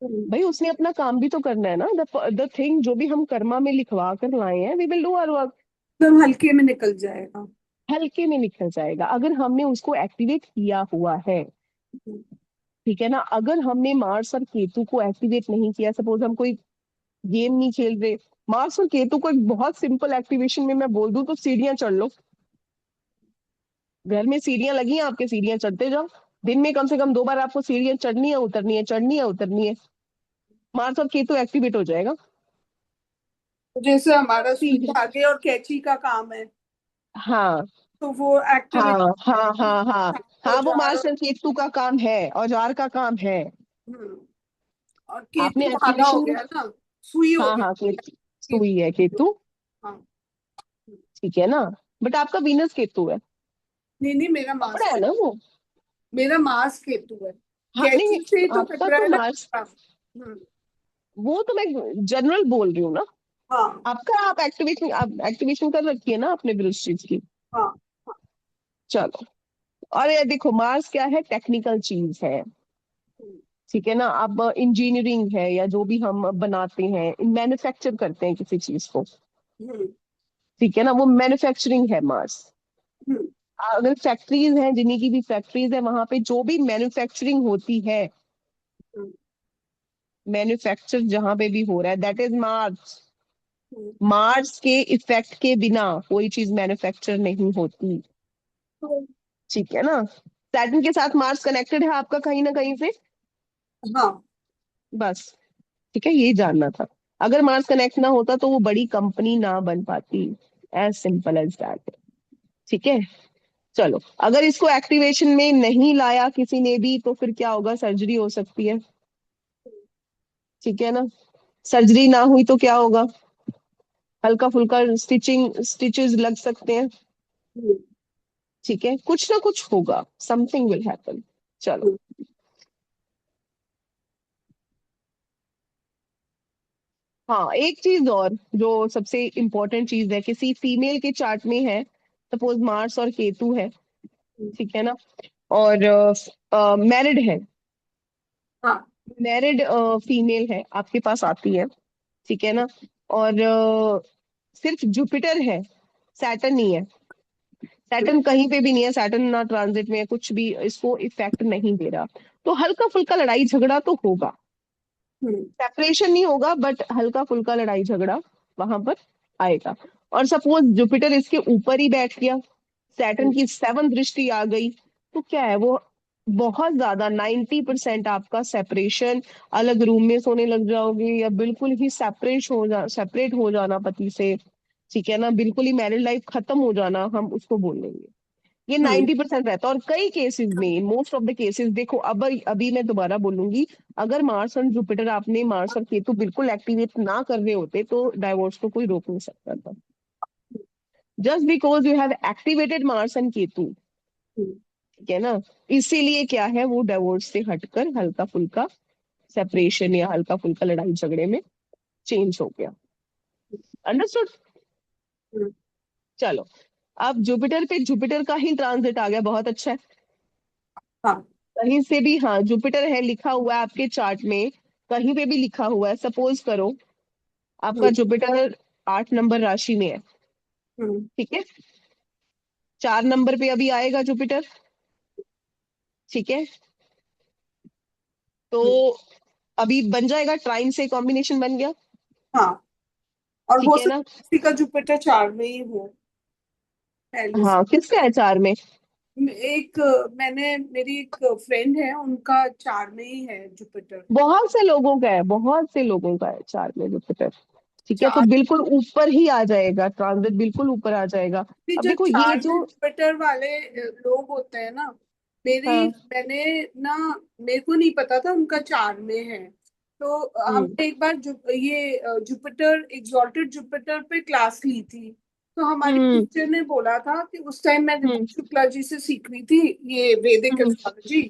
हम्म, भाई उसने अपना काम भी तो करना है ना, द थिंग जो भी हम कर्मा में लिखवा कर लाए हैं, we will do our work. एकदम हल्के में निकल जाएगा। हल्के में निकल जाएगा अगर हमने उसको एक्टिवेट किया हुआ है, हम्म, ठीक है ना। अगर हमने मार्स और केतु को एक्टिवेट नहीं किया, सपोज हम कोई गेम नहीं खेल रहे, मार्स और केतु को एक बहुत सिंपल एक्टिवेशन में मैं बोल दूं तो सीढ़ियां चढ़ लो, घर में सीढ़ियां लगी हैं आपके, सीढ़ियां चढ़ते जाओ, दिन में कम से कम 2 बार आपको सीढ़ियां चढ़नी है उतरनी है, चढ़नी है उतरनी है, मार्स और केतु एक्टिवेट हो जाएगा। तो जैसे हमारा सुई सीढ़ी, धागे और कैंची का काम है, हाँ तो वो एक्टिविटी हाँ हाँ हाँ हाँ हाँ, वो औजार मार्स और और केतु का काम है, औजार का काम है। हम्म, और आपने केतु भाला हो एक्टिवेशन में, गया ना, सुई हो हाँ गई हाँ केतु। सुई है केतु, हाँ। ठीक है ना, बट आपका वीनस केतु है, नहीं नहीं, मेरा कपड़ा मास, है ना वो। मेरा मास केतु है। हाँ नहीं, कैंची से ही तो आपका टकरा तो है ना। मार्स, हम्म, वो तो मैं जनरल बोल रही हूँ ना। हाँ आपका, आप एक्टिवेशन कर रखी है ना आपने बृश्चिक की। हाँ। चलो, और ये देखो मार्स क्या है, टेक्निकल चीज है, हम्म, ठीक है ना। अब इंजीनियरिंग है, या जो भी हम बनाते हैं, मैन्युफैक्चर करते हैं किसी चीज को, हम्म, ठीक है ना, वो मैन्युफैक्चरिंग है मार्स। हम्म, अगर फैक्ट्रीज हैं, जिन्हीं की भी फैक्ट्रीज है, वहां पे जो भी मैन्युफैक्चरिंग होती है, हम्म, मैन्युफैक्चर जहां पे भी हो रहा है, that is Mars. Hmm. Mars के इफेक्ट के बिना कोई चीज मैन्युफैक्चर नहीं होती, तो, ठीक है ना। सैटर्न के साथ मार्स कनेक्टेड है आपका कहीं ना कहीं से, हाँ। बस, ठीक है, ये जानना था। अगर मार्स कनेक्ट ना होता तो वो बड़ी कंपनी ना बन पाती, एज सिंपल एज दैट, ठीक है। चलो, अगर इसको एक्टिवेशन में नहीं लाया किसी ने भी तो फिर क्या होगा, सर्जरी हो सकती है, ठीक है ना। सर्जरी ना हुई तो क्या होगा, हल्का फुल्का स्टिचेस लग सकते हैं, हम्म, ठीक है, कुछ ना कुछ होगा, समथिंग विल हैपन। चलो, हम्म, हाँ एक चीज और जो सबसे इम्पोर्टेंट चीज है, किसी फीमेल के चार्ट में है, सपोज मार्स और केतु है, हम्म, ठीक है ना, और मैरिड है, हाँ। मैरिड फीमेल है आपके पास आती है, ठीक है ना, और सिर्फ जुपिटर है, सैटर्न नहीं है, सैटर्न कहीं पे भी नहीं है, सैटर्न ना ट्रांजिट में है, कुछ भी इसको इफेक्ट नहीं दे रहा, तो हल्का फुल्का लड़ाई झगड़ा तो होगा, हम्म, सेपरेशन नहीं होगा बट हल्का फुल्का लड़ाई झगड़ा वहां पर आएगा। और सपोज जुपिटर इसके ऊपर ही बैठ गया, सैटर्न की 7th दृष्टि आ गई, तो क्या है वो, बहुत ज्यादा 90% आपका सेपरेशन, अलग रूम में सोने लग जाओगे, या बिल्कुल ही सेपरेट हो जाना पति से, ठीक है ना, बिल्कुल ही मैरिड लाइफ खत्म हो जाना, हम उसको बोल लेंगे, ये हम्म 90% रहता है। और कई केसेस में, मोस्ट ऑफ द केसेस, देखो अब अभी मैं दोबारा बोलूंगी, अगर मार्स और जुपिटर, आपने मार्स और केतु बिल्कुल एक्टिवेट ना कर रहे होते तो डाइवोर्स को कोई रोक नहीं सकता था। Just because you have activated Mars and Ketu, hmm ठीक है ना, इसीलिए क्या है, वो डाइवोर्स से हटकर हल्का फुल्का सेपरेशन या हल्का फुल्का लड़ाई झगड़े में चेंज हो गया। अंडरस्टूड? हम्म, चलो, अब जुपिटर पे जुपिटर का ही ट्रांजिट आ गया, बहुत अच्छा है। हाँ। कहीं से भी, हाँ, जुपिटर है लिखा हुआ है आपके चार्ट में, कहीं पे भी लिखा हुआ है, सपोज करो आपका हम्म जुपिटर 8 नंबर राशि में है, हम्म ठीक है, 4 नंबर पे अभी आएगा जुपिटर, ठीक है, तो हम्म, अभी बन जाएगा, ट्राइन से कॉम्बिनेशन बन गया, हाँ। और ठीक हो है ना। सकता है किसी का जुपिटर 4 में ही हो पहले से। हाँ, किसका है 4 में? एक मैंने मेरी एक फ्रेंड है, उनका 4 में ही है जुपिटर। बहुत से लोगों का है, बहुत से लोगों का है 4 में जुपिटर, ठीक है, तो 4 बिल्कुल ऊपर ही आ जाएगा, ट्रांजिट बिल्कुल ऊपर आ जाएगा। भी अब जो देखो ये 4 में जो, जुपिटर वाले लोग होते हैं ना, मेरी हाँ, मैंने ना, मेरे को नहीं पता था उनका 4 में है। तो हम्म हमने एक बार ये जुपिटर एग्जॉल्टेड जुपिटर पे क्लास ली थी। तो हमारी हम्म टीचर ने बोला था कि उस टाइम मैं हम्म ऋतु शुक्ला जी से सीख रही थी ये वैदिक हम्म एस्ट्रोलॉजी।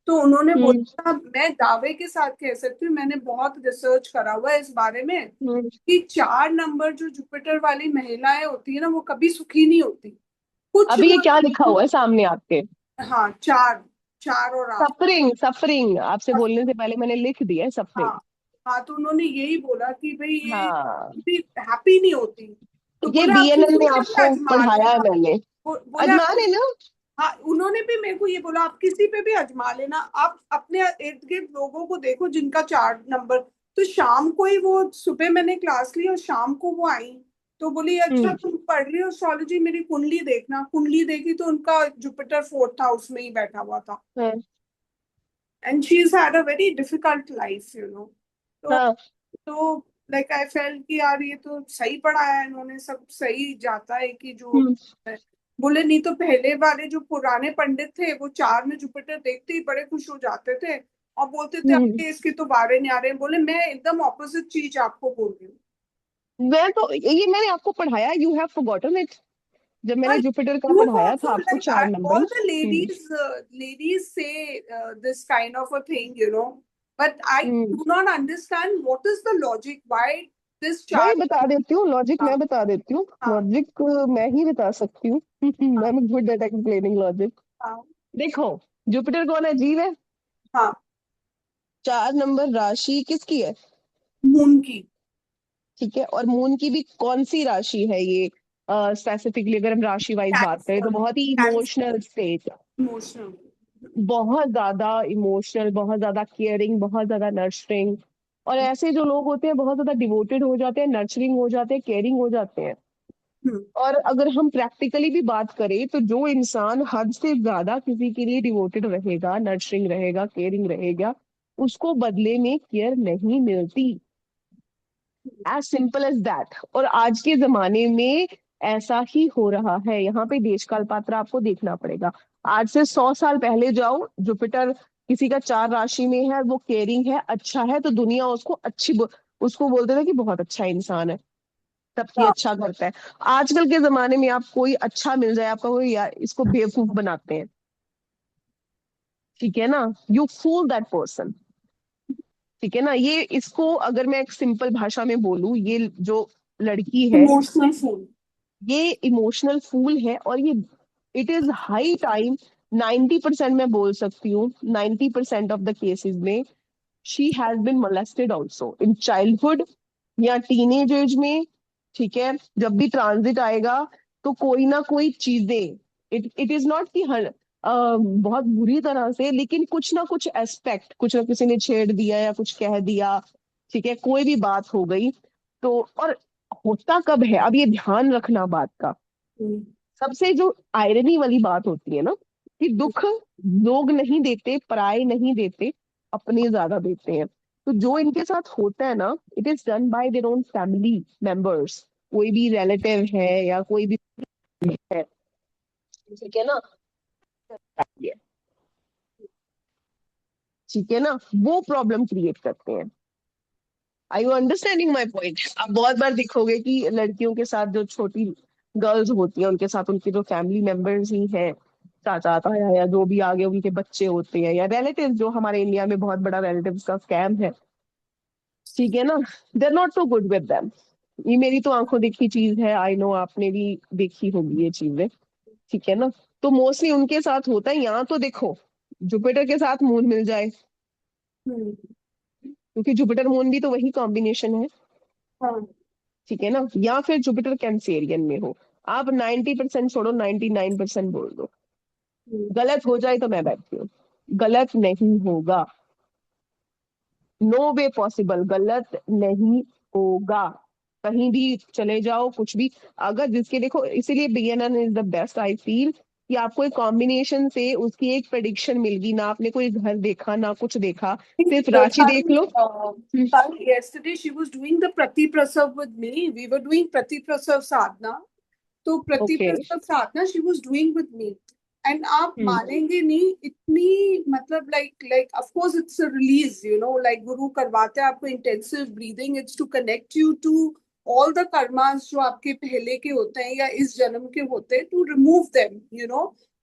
तो उन्होंने हम्म बोला था, मैं दावे के साथ कह सकती हूँ, मैंने बहुत रिसर्च करा हुआ है इस बारे में, हम्म। कि 4 नंबर जो जुपिटर वाली महिलाएं होती है ना, वो कभी सुखी नहीं होती। कुछ अभी ये ना क्या लिखा कुछ। हुआ है सामने आपके? हाँ, 4, 4 और 8। सफरिंग, सफरिंग, आपसे बोलने से पहले मैंने लिख दिया है, हाँ सफरिंग। हाँ, तो उन्होंने यही बोला कि भाई ये हाँ, भी हैप्पी नहीं होती। तो ये बोले आप बीएनएल किसी में पे भी आपको आजमा पढ़ाया है लेना। मैंने। बोले आप अजमान है ना? हाँ, उन्होंने भी मेरे को ये बोला, आप किसी पे भी आजमा लेना, आप अपने इर्द गिर्द लोगों को देखो जिनका 4 नंबर। तो शाम को ही वो, सुबह मैंने क्लास ली और शाम को वो आई। तो बोली, अच्छा हम्म तुम पढ़ रही हो एस्ट्रोलॉजी, मेरी कुंडली देखना। कुंडली देखी तो उनका जुपिटर 4th हाउस में ही बैठा हुआ था। हाँ and she has had a very difficult life, you know. तो हाँ तो लाइक आई फेल्ट कि यार ये तो सही पढ़ाया है इन्होंने, सब सही जाता है कि जो हम्म बोले। नहीं तो पहले वाले जो पुराने पंडित थे, वो 4 में जुपिटर देखते ही बड़े खुश हो जाते थे और बोलते थे हम्म। आपके इसके तो वारे नहीं आ रहे हैं। बोले मैं एकदम ऑपोजिट चीज आपको बोल रही हूँ। मैं तो ये मैंने आपको पढ़ाया, यू हैव फॉरगॉटन इट, जब मैंने Well, जुपिटर का you पढ़ाया था also आपको like 4 नंबर all में। the ladies say this kind of a thing, you know. But I hmm. do not understand what is the logic why this वही chart. बता देती हूँ, लॉजिक हाँ मैं बता देती हूँ, हाँ लॉजिक मैं ही बता सकती हूँ। I am good at explaining logic. हाँ देखो, जुपिटर कौन है? जीव है। हाँ। 4 नंबर राशि किसकी है? मून की। ठीक है, और मून की भी कौन सी राशि है ये? स्पेसिफिकली अगर हम राशि वाइज बात करें तो कैंसर। बहुत ही कैंसर। Emotional state, emotional. बहुत ज्यादा इमोशनल, बहुत ज्यादा केयरिंग, बहुत ज्यादा नर्चरिंग। और ऐसे जो लोग होते हैं बहुत ज्यादा डिवोटेड हो जाते हैं, नर्चरिंग हो जाते हैं, केयरिंग हो जाते हैं। हम्म और अगर हम प्रैक्टिकली भी बात करें तो जो इंसान हद से ज्यादा किसी के लिए डिवोटेड रहेगा, नर्चरिंग रहेगा, केयरिंग रहेगा, उसको बदले में केयर नहीं मिलती, एज सिंपल एज दैट। और आज के जमाने में ऐसा ही हो रहा है, यहाँ पे देश काल पात्र आपको देखना पड़ेगा। आज से 100 साल पहले जाओ, जुपिटर किसी का 4 राशि में है, वो केयरिंग है, अच्छा है, तो दुनिया उसको उसको बोलते थे कि बहुत अच्छा इंसान है, सबकी हाँ अच्छा करता है। आजकल के जमाने में आप कोई अच्छा मिल जाए, आपका कोई, यार इसको बेवकूफ बनाते हैं, ठीक है ना, यू फूल दैट पर्सन, ठीक है ना। ये इसको अगर मैं एक सिंपल भाषा में बोलूं, ये जो लड़की है, इमोशनल फूल। ये इमोशनल फूल है, और ये इट इज हाई टाइम, 90% मैं बोल सकती हूँ, 90% ऑफ द केसेस में she has been molested also in childhood या टीनेज एज में, ठीक है। जब भी ट्रांजिट आएगा तो कोई ना कोई चीजें, इट इज नॉट कि हर बहुत बुरी तरह से, लेकिन कुछ ना कुछ एस्पेक्ट, कुछ ना किसी ने छेड़ दिया या कुछ कह दिया, ठीक है, कोई भी बात हो गई तो। और होता कब है, अब ये ध्यान रखना बात का, हम्म सबसे जो आयरनी वाली बात होती है ना, कि दुख लोग नहीं देते, पराये नहीं देते, अपने ज्यादा देते हैं। तो जो इनके साथ होता है ना, it is done by their own family members, कोई भी रिलेटिव है या कोई भी है, ठीक है ना। ठीक है ना, वो प्रॉब्लम क्रिएट करते हैं। आई यू अंडरस्टैंडिंग माई पॉइंट? आप बहुत बार देखोगे कि लड़कियों के साथ जो छोटी गर्ल्स होती हैं उनके साथ उनके जो फैमिली मेंबर्स ही हैं, चाचा ताया या जो भी आगे उनके बच्चे होते हैं या रिलेटिव, जो हमारे इंडिया में बहुत बड़ा रिलेटिव्स का स्कैम है, ठीक है ना, they are not so good with them. ये मेरी तो आंखों देखी चीज है, आई नो आपने भी देखी होगी ये चीजें, ठीक है ना। तो मोस्टली उनके साथ होता है। यहाँ तो देखो, जुपिटर के साथ मून मिल जाए, हम्म। क्योंकि जुपिटर मून भी तो वही कॉम्बिनेशन है, हाँ। ठीक है ना। या फिर जुपिटर कैंसेरियन में हो, आप 90% छोड़ो, 99% बोल दो। हम्म। गलत हो जाए तो मैं बैठती हूँ, गलत नहीं होगा, नो वे पॉसिबल, गलत नहीं होगा। कहीं भी चले जाओ, कुछ भी, अगर जिसके देखो, इसीलिए BNN is the best I feel, कि आपको एक कॉम्बिनेशन से उसकी एक प्रेडिक्शन मिल गई ना, आपने कोई घर देखा ना कुछ देखा, सिर्फ राशि देख लो। हम्म, Yesterday she was doing the Prati Prasav with me. We were doing Prati Prasav sadhana. तो प्रति ओके। प्रसव साधना she was doing with me, and आप हम्म। मानेंगे नहीं, इतनी मतलब like of course it's a release, like गुरु करवाते हैं आपको intensive breathing, it's to connect you to all the karmas जो आपके पहले के होते हैं या इस जन्म के होते हैं, टू रिमूव देम,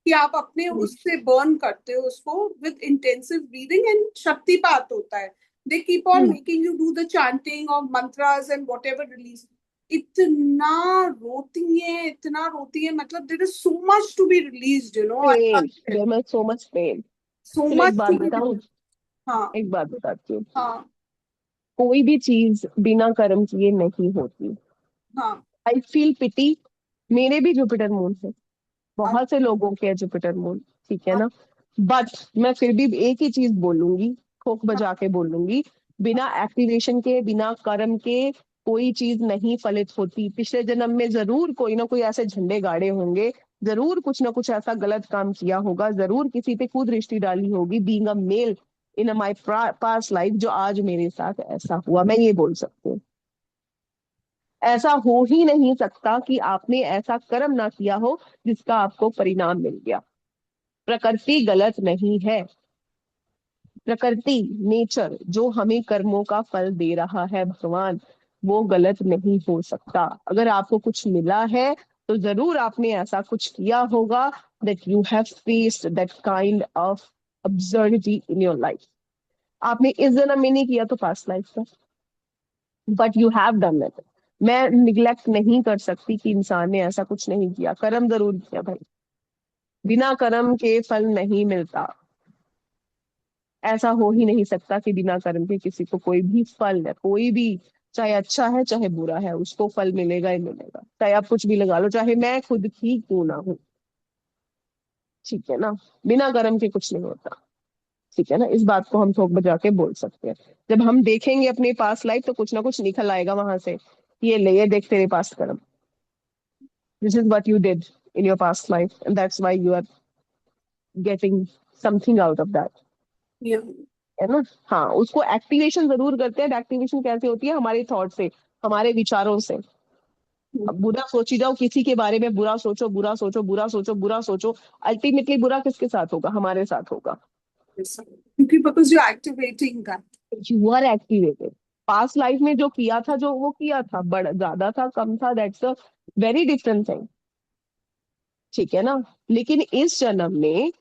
कि आप अपने उससे बर्न करते हो उसको विद इंटेंसिव ब्रीदिंग, एंड शक्तिपात होता है। They keep on hmm. Making you do the chanting of mantras and whatever release. इतना इतना रोती है, मतलब there is so much to be released, pain, there much so much pain. So चलो एक मच बात टू बी बताऊं, release. हाँ। एक बात बताती हूँ, हाँ। कोई भी चीज बिना कर्म किए नहीं होती। हाँ। आई फील पिटी, मेरे भी जुपिटर मून है, हाँ। बहुत से लोगों के है जुपिटर मून, ठीक है हाँ। ना। बट मैं फिर भी एक ही चीज बोलूंगी, ठोक बजा के बोलूंगी, बिना एक्टिवेशन के, बिना कर्म के कोई चीज नहीं फलित होती। पिछले जन्म में जरूर कोई ना कोई ऐसे झंडे गाड़े होंगे, जरूर कुछ ना कुछ ऐसा गलत काम किया होगा, जरूर किसी पे खुद दृष्टि डाली होगी, being a male in my past life, जो आज मेरे साथ ऐसा हुआ, मैं ये बोल सकती हूँ। ऐसा हो ही नहीं सकता कि आपने ऐसा कर्म ना किया हो जिसका आपको परिणाम मिल गया। प्रकृति गलत नहीं है, प्रकृति, नेचर जो हमें कर्मों का फल दे रहा है, भगवान, वो गलत नहीं हो सकता। अगर आपको कुछ मिला है तो जरूर आपने ऐसा कुछ किया होगा, that you have faced that kind of absurdity in your life। आपने इस जन्म में नहीं किया तो पास्ट लाइफ में, but you have done it. मैं निग्लेक्ट नहीं कर सकती कि इंसान ने ऐसा कुछ नहीं किया, कर्म जरूर किया भाई, बिना कर्म के फल नहीं मिलता। ऐसा हो ही नहीं सकता कि बिना कर्म के किसी को कोई भी फल है, कोई भी, चाहे अच्छा है चाहे बुरा है, उसको फल मिलेगा ही मिलेगा, चाहे आप कुछ भी लगा लो, चाहे मैं खुद ही क्यों ना हूं, ठीक है ना। बिना कर्म के कुछ नहीं होता, ठीक है ना। इस बात को हम ठोक बजा के बोल सकते हैं। जब हम देखेंगे अपने पास लाइफ तो कुछ ना कुछ निकल आएगा वहां से, ये ले, ये देख तेरे पास कर्म, this is what you did in your past life and that's why you are getting something out of that, या है ना। हाँ, उसको एक्टिवेशन जरूर करते हैं। एक्टिवेशन कैसे होती है? हमारे थॉट से, हमारे विचारों से। अब बुरा सोची जाओ, किसी के बारे में बुरा सोचो, बुरा सोचो, बुरा सोचो, बुरा सोचो, अल्टीमेटली बुरा किसके साथ होगा? हमारे साथ होगा। क्योंकि because you activating that. You are activated. Past life में जो किया था, जो वो किया था, बड़ा ज्यादा था कम था, that's a very different thing, ठीक है ना। लेकिन इस जन्म में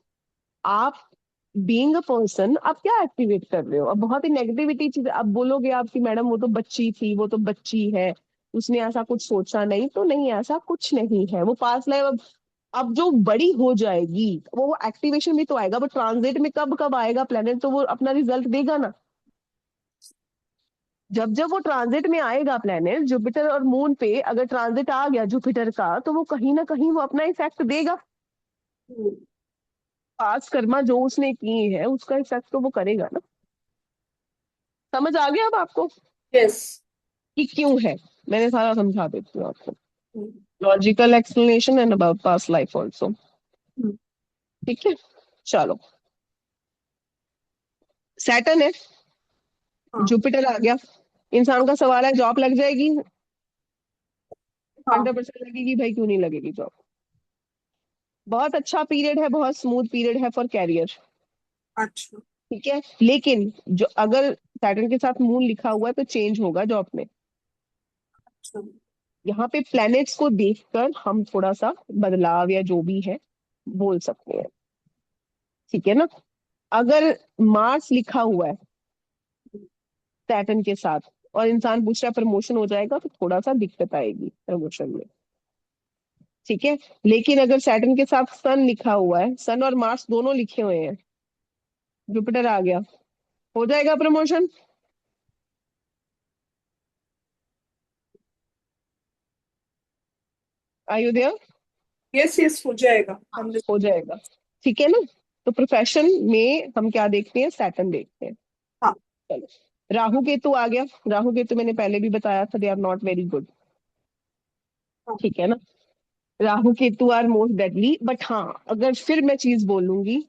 आप बीइंग अ पर्सन, आप क्या एक्टिवेट कर रहे हो? अब बहुत ही नेगेटिविटी चीज, अब बोलोगे आप कि मैडम वो तो बच्ची थी, वो तो बच्ची है, उसने ऐसा कुछ सोचा नहीं, तो नहीं, ऐसा कुछ नहीं है, वो पास लाइफ। अब जो बड़ी हो जाएगी वो एक्टिवेशन भी तो आएगा, वो ट्रांजिट में कब कब आएगा प्लेनेट, तो वो अपना रिजल्ट देगा ना। जब जब वो ट्रांजिट में आएगा प्लेनेट, जुपिटर और मून पे अगर ट्रांजिट आ गया जुपिटर का, तो वो कहीं ना कहीं वो अपना इफेक्ट देगा। पास कर्मा जो उसने की है उसका इफेक्ट तो वो करेगा ना। समझ आ गया अब आपको यस। कि क्यों है? मैंने सारा समझा देती हूँ आपको, logical explanation and about past life also, ठीक है। चलो, सैटर्न है, हाँ। जुपिटर आ गया, इंसान का सवाल है जॉब लग जाएगी? हाँ। 100% लगेगी भाई, क्यों नहीं लगेगी जॉब? बहुत अच्छा पीरियड है, बहुत स्मूथ पीरियड है फॉर कैरियर। अच्छा। ठीक है, लेकिन जो अगर सैटर्न के साथ मून लिखा हुआ है तो चेंज होगा जॉब में। अच्छा। यहाँ पे प्लैनेट्स को देखकर हम थोड़ा सा बदलाव या जो भी है बोल सकते हैं। ठीक है ना। अगर मार्स लिखा हुआ है सैटर्न के साथ और इंसान पूछ रहा है प्रमोशन हो जाएगा, तो थोड़ा सा दिक्कत आएगी प्रमोशन में। ठीक है, लेकिन अगर सैटर्न के साथ सन लिखा हुआ है, सन और मार्स दोनों लिखे हुए हैं, जुपिटर आ गया, हो जाएगा प्रमोशन। अयोध्या, यस यस, हो जाएगा हम। हो जाएगा। ठीक है ना। तो प्रोफेशन में हम क्या देखते हैं, सैटर्न देखते हैं। हाँ। चलो, राहु केतु आ गया। राहु केतु मैंने पहले भी बताया था, they are not very good. हाँ। ठीक है ना। Rahu Ketu are most deadly, but हाँ, अगर फिर मैं चीज बोलूंगी,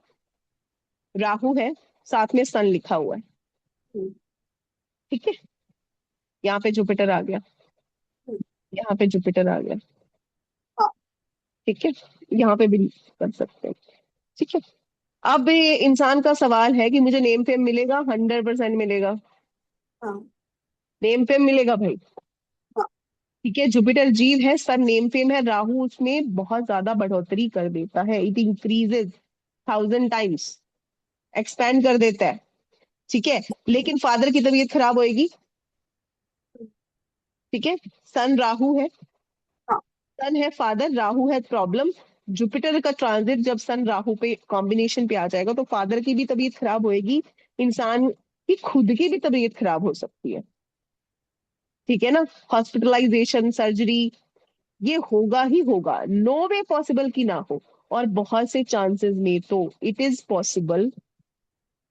राहु है, साथ में सन लिखा हुआ है। हम्म, ठीक है, यहाँ पे जुपिटर आ गया, हम्म, यहाँ पे जुपिटर आ गया। हाँ। ठीक है, यहाँ पे भी कर सकते हैं। ठीक है। अब ये इंसान का सवाल है कि मुझे नेम फेम मिलेगा, 100% मिलेगा। हाँ। नेम फेम मिलेगा भाई। हाँ। ठीक है, जुपिटर जीव है, सन नेम फेम है, राहु उसमें बहुत ज्यादा बढ़ोतरी कर देता है, इट इंक्रीजेज 1000 टाइम्स, एक्सपैंड कर देता है। ठीक है, लेकिन फादर की तबीयत खराब होएगी। ठीक है, सन राहु है, हाँ। सन है फादर, राहु है प्रॉब्लम। जुपिटर का ट्रांजिट जब सन राहु पे कॉम्बिनेशन पे आ जाएगा तो फादर की भी तबीयत खराब होएगी, इंसान की खुद की भी तबीयत खराब हो सकती है। ठीक है ना, हॉस्पिटलाइजेशन, सर्जरी, ये होगा ही होगा, नो वे पॉसिबल की ना हो। और बहुत से चांसेस में तो इट इज पॉसिबल,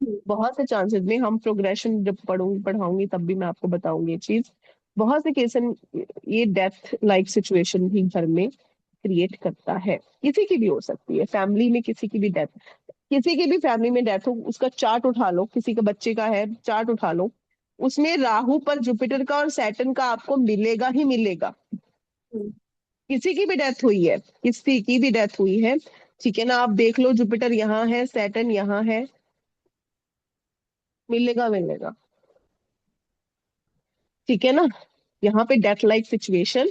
हम्म, बहुत से चांसेस में, हम प्रोग्रेशन जब पढ़ाऊंगी तब भी मैं आपको बताऊंगी ये चीज। बहुत से केस ये डेथ लाइक सिचुएशन भी घर में क्रिएट करता है, किसी की भी हो सकती है, फैमिली में किसी की भी डेथ, किसी की भी फैमिली में डेथ हो, उसका चार्ट उठा लो, किसी का बच्चे का है चार्ट उठा लो, उसमें राहु पर जुपिटर का और सैटर्न का आपको मिलेगा ही मिलेगा। हम्म, किसी की भी डेथ हुई है, किसी की भी डेथ हुई है, ठीक है ना, आप देख लो जुपिटर यहाँ है, सैटर्न यहाँ है, मिलेगा मिलेगा। ठीक है ना, यहाँ पे डेथ लाइक सिचुएशन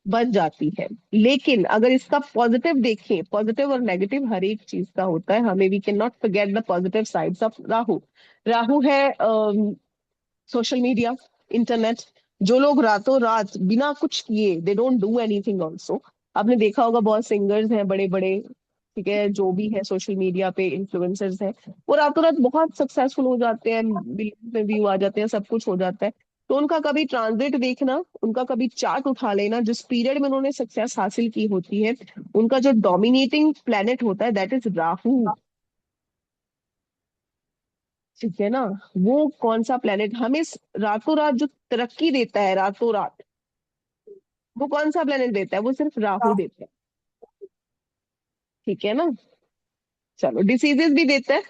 बन जाती है। लेकिन अगर इसका पॉजिटिव देखें, पॉजिटिव और नेगेटिव हर एक चीज का होता है, हमें we can not forget the positive sides of Rahu. Rahu है सोशल मीडिया, इंटरनेट। जो लोग रातों रात बिना कुछ किए, they don't do anything also. आपने देखा होगा बहुत सिंगर्स हैं बड़े बड़े, ठीक है, जो भी है सोशल मीडिया पे इन्फ्लुएंसर्स हैं, वो रातों रात बहुत सक्सेसफुल हो जाते हैं, बिलियंस में व्यू आ जाते हैं, सब कुछ हो जाता है। तो उनका कभी ट्रांजिट देखना, उनका कभी चार्ट उठा लेना, जिस पीरियड में उन्होंने सक्सेस हासिल की होती है, उनका जो डोमिनेटिंग प्लेनेट होता है दैट इज राहु। ठीक है ना, वो कौन सा प्लेनेट हमें रातों रात जो तरक्की देता है, रातों रात, वो कौन सा प्लेनेट देता है, वो सिर्फ राहु हाँ। देता है। ठीक है ना। चलो, डिसीजेस भी देता है।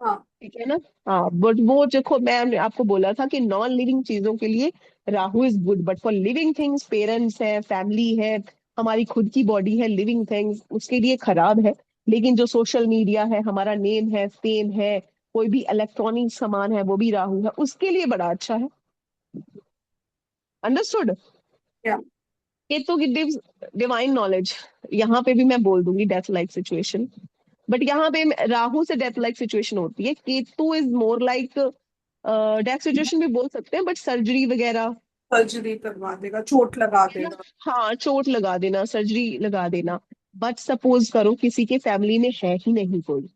हाँ। ठीक है ना। हाँ, बट वो देखो, मैं आपको बोला था कि नॉन लिविंग चीजों के लिए Rahu is good, but for living things, parents है, फैमिली है, हमारी खुद की बॉडी है, लिविंग थिंग्स, उसके लिए खराब है। लेकिन जो सोशल मीडिया है, हमारा नेम है, फेम है, कोई भी इलेक्ट्रॉनिक सामान है, वो भी राहु है, उसके लिए बड़ा अच्छा है। अंडरस्टूड। क्या? केतु की डिवाइन नॉलेज, यहाँ पे भी मैं बोल दूंगी डेथ लाइक सिचुएशन, बट यहाँ पे राहु से डेथ लाइक सिचुएशन होती है, Ketu is more like death situation भी बोल सकते हैं, बट सर्जरी वगैरह। सर्जरी करवा देगा, चोट लगा है ना, देगा। हाँ, चोट लगा देना, सर्जरी लगा देना। बट सपोज करो किसी के फैमिली में है ही नहीं कोई,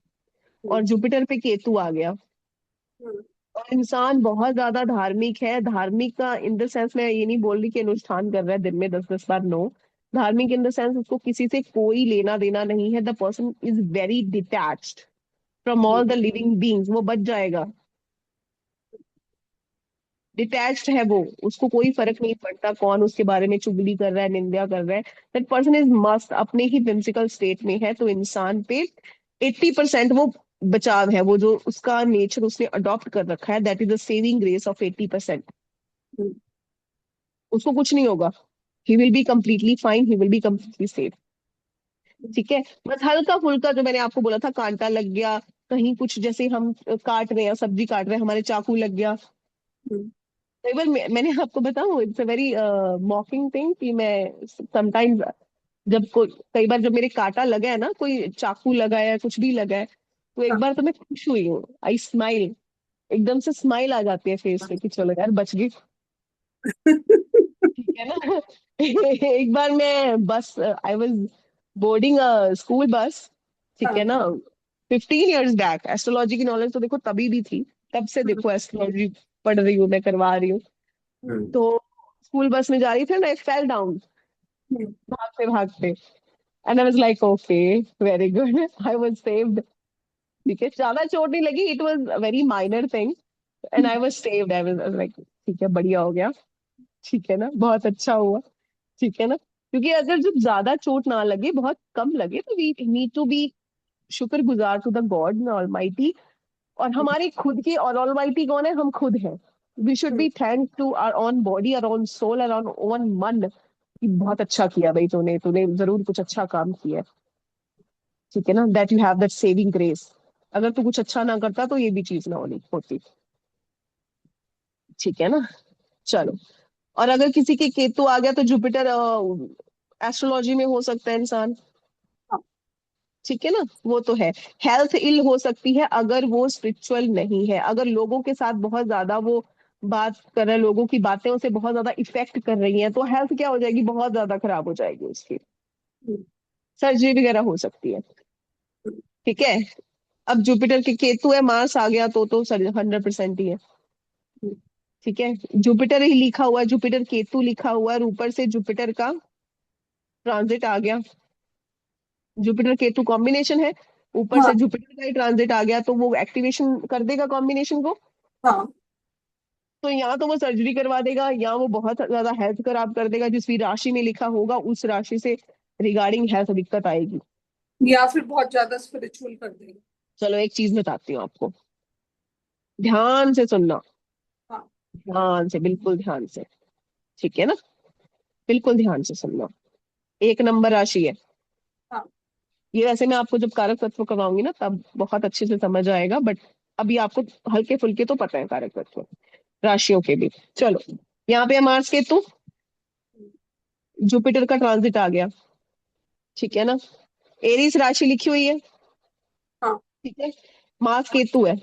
और हम्म, जुपिटर पे केतु आ गया, हम्म, और इंसान बहुत ज्यादा धार्मिक है, धार्मिक का इन द सेंस, मैं ये नहीं बोल रही कि अनुष्ठान कर रहा है दिन में 10-10 बार, नो। धार्मिक इन द सेंस उसको किसी से कोई लेना देना नहीं है, the person is very detached from hmm, all the living beings, वो बच जाएगा। डिटैच्ड है वो, उसको कोई फर्क नहीं पड़ता कौन उसके बारे में चुगली कर रहा है, निंदा कर रहा है, दैट पर्सन इज मस्त अपने ही whimsical स्टेट में है। तो इंसान पे 80% वो बचाव है, वो जो उसका नेचर उसने अडॉप्ट कर रखा है, that is the saving grace of 80%। हम्म, उसको कुछ नहीं होगा, he will be completely fine, he will be completely safe. ठीक है। बस हल्का फुल्का जो मैंने आपको बोला था, कांटा लग गया कहीं, कुछ जैसे हम काट रहे हैं, सब्जी काट रहे हैं, हमारे चाकू लग गया। हम्म, कई बार मैंने आपको बताऊं, इट्स अ वेरी मॉकिंग थिंग कि मैं समटाइम्स जब कोई, कई बार जब मेरे कांटा लगा है ना, कोई चाकू लगा है, कुछ भी लगा है, तो एक हाँ। बार तो मैं खुश हुई हूँ, आई स्माइल, एकदम से स्माइल आ जाती है फेस पे कि चलो यार बच गई। ठीक है ना। एक बार मैं बस, I was boarding a school bus, ठीक है हाँ। ना, 15 years बैक। एस्ट्रोलॉजी की नॉलेज तो देखो तभी भी थी, तब से हम्म, देखो एस्ट्रोलॉजी पढ़ रही हूँ, मैं करवा रही हूँ। हम्म, तो स्कूल बस में जा रही थी, आई फेल डाउन हम्म, भागते भागते, and I was like okay, very good, I was saved. ठीक है, ज्यादा चोट नहीं लगी, it was very minor thing, and I was saved, I was like ठीक है, बढ़िया हो गया। ठीक है ना, बहुत अच्छा हुआ। ठीक है ना, क्योंकि अगर जब ज्यादा चोट ना लगे, बहुत कम लगे, तो वी नीड टू बी शुक्रगुजार टू द गॉड ऑलमाइटी। और हमारे खुद के, और ऑलमाइटी कौन है? हम खुद हैं। We should hmm, be thank to our own body, our own soul, our own मन, कि बहुत अच्छा किया भाई, तूने तूने जरूर कुछ अच्छा काम किया है। ठीक है ना, that you have that saving grace. अगर तू कुछ अच्छा ना करता तो ये भी चीज ना होनी होती। ठीक है ना। चलो, और अगर किसी के केतु आ गया तो जुपिटर एस्ट्रोलॉजी में हो सकता है इंसान। हाँ। ठीक है ना, वो तो है। हेल्थ इल हो सकती है अगर वो स्पिरिचुअल नहीं है, अगर लोगों के साथ बहुत ज्यादा वो बात कर रहे हैं, लोगों की बातें उसे बहुत ज्यादा इफेक्ट कर रही हैं, तो हेल्थ क्या हो जाएगी, बहुत ज्यादा खराब हो जाएगी उसकी, हम्म, सर्जरी वगैरह हो सकती है। हम्म, ठीक है। अब जुपिटर के केतु है, मार्स आ गया तो 100% ही है। हम्म, ठीक है, जुपिटर ही लिखा हुआ है, जुपिटर केतु लिखा हुआ है, और ऊपर से जुपिटर का ट्रांजिट आ गया, जुपिटर केतु कॉम्बिनेशन है, ऊपर से हाँ। जुपिटर का ही ट्रांजिट आ गया, तो वो एक्टिवेशन कर देगा कॉम्बिनेशन को। हाँ। तो यहाँ तो वो सर्जरी करवा देगा, या वो बहुत ज्यादा हेल्थ खराब कर देगा, जिस भी राशि में लिखा होगा उस राशि से रिगार्डिंग हेल्थ दिक्कत आएगी। या फिर बहुत ज्यादा स्पिरिचुअल कर देगा। चलो एक चीज बताती हूँ आपको, ध्यान से सुनना, हाँ। ध्यान से, बिल्कुल ध्यान से। ठीक है ना, बिल्कुल ध्यान से सुनना। 1 नंबर राशि है हाँ। ये, वैसे मैं आपको जब कारक तत्व करवाऊंगी ना तब बहुत अच्छे से समझ आएगा, बट अभी आपको हल्के फुल्के तो पता है कारक तत्व राशियों के भी। चलो, यहाँ पे है मार्स केतु, हम्म, जुपिटर का ट्रांजिट आ गया। ठीक है ना, एरीज राशि लिखी हुई है। हाँ। ठीक है, मार्स केतु है,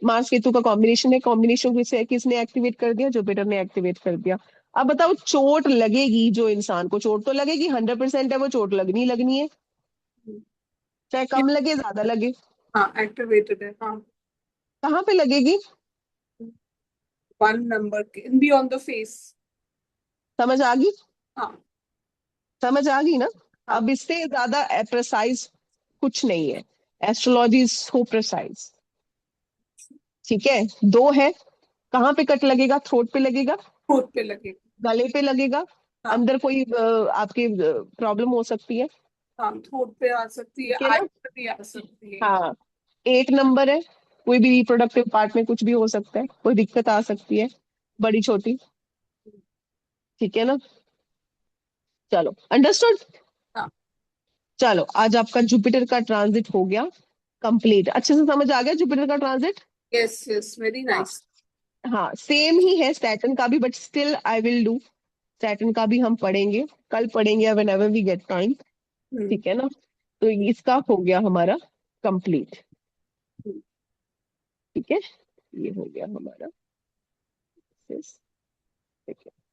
मार्स केतु का कॉम्बिनेशन है, कॉम्बिनेशन किसे किसने एक्टिवेट कर दिया? जुपिटर ने एक्टिवेट कर दिया। अब बताओ, चोट लगेगी, जो इंसान को चोट तो लगेगी, 100% है, वो चोट लगनी लगनी है, हम्म, चाहे ये- कम लगे ज्यादा लगे। हाँ, एक्टिवेटेड है। हाँ। कहाँ पे लगेगी? 1 नंबर के बी ऑन द फेस। समझ आ गई? हाँ। समझ आ गई ना? हाँ। अब इससे ज्यादा प्रिसाइज कुछ नहीं है, एस्ट्रोलॉजी इज सो प्रिसाइज। ठीक है, दो है, कहाँ पे कट लगेगा? थ्रोट पे लगेगा, होठ पे लगे। गले पे लगेगा, हाँ। अंदर कोई आपके प्रॉब्लम हो सकती है। हाँ, होठ पे आ सकती है, ठीक है आई ना। पे भी आ सकती है। हाँ, 8 नंबर है, कोई भी रिप्रोडक्टिव पार्ट में कुछ भी हो सकता है, कोई दिक्कत आ सकती है, बड़ी छोटी। ठीक है ना, चलो अंडरस्टूड। हाँ। चलो, आज आपका जुपिटर का ट्रांजिट हो गया कंप्लीट, अच्छे से समझ आ गया जुपिटर का ट्रांजिट। यस, यस, वेरी हाँ, नाइस। हाँ सेम ही है सैटर्न का भी, but still I will do, Saturn का भी हम पढ़ेंगे, कल पढ़ेंगे, whenever we get time. Hmm. ठीक है ना, तो इसका हो गया हमारा कंप्लीट। हम्म। ठीक है, ये हो गया हमारा। ठीक है।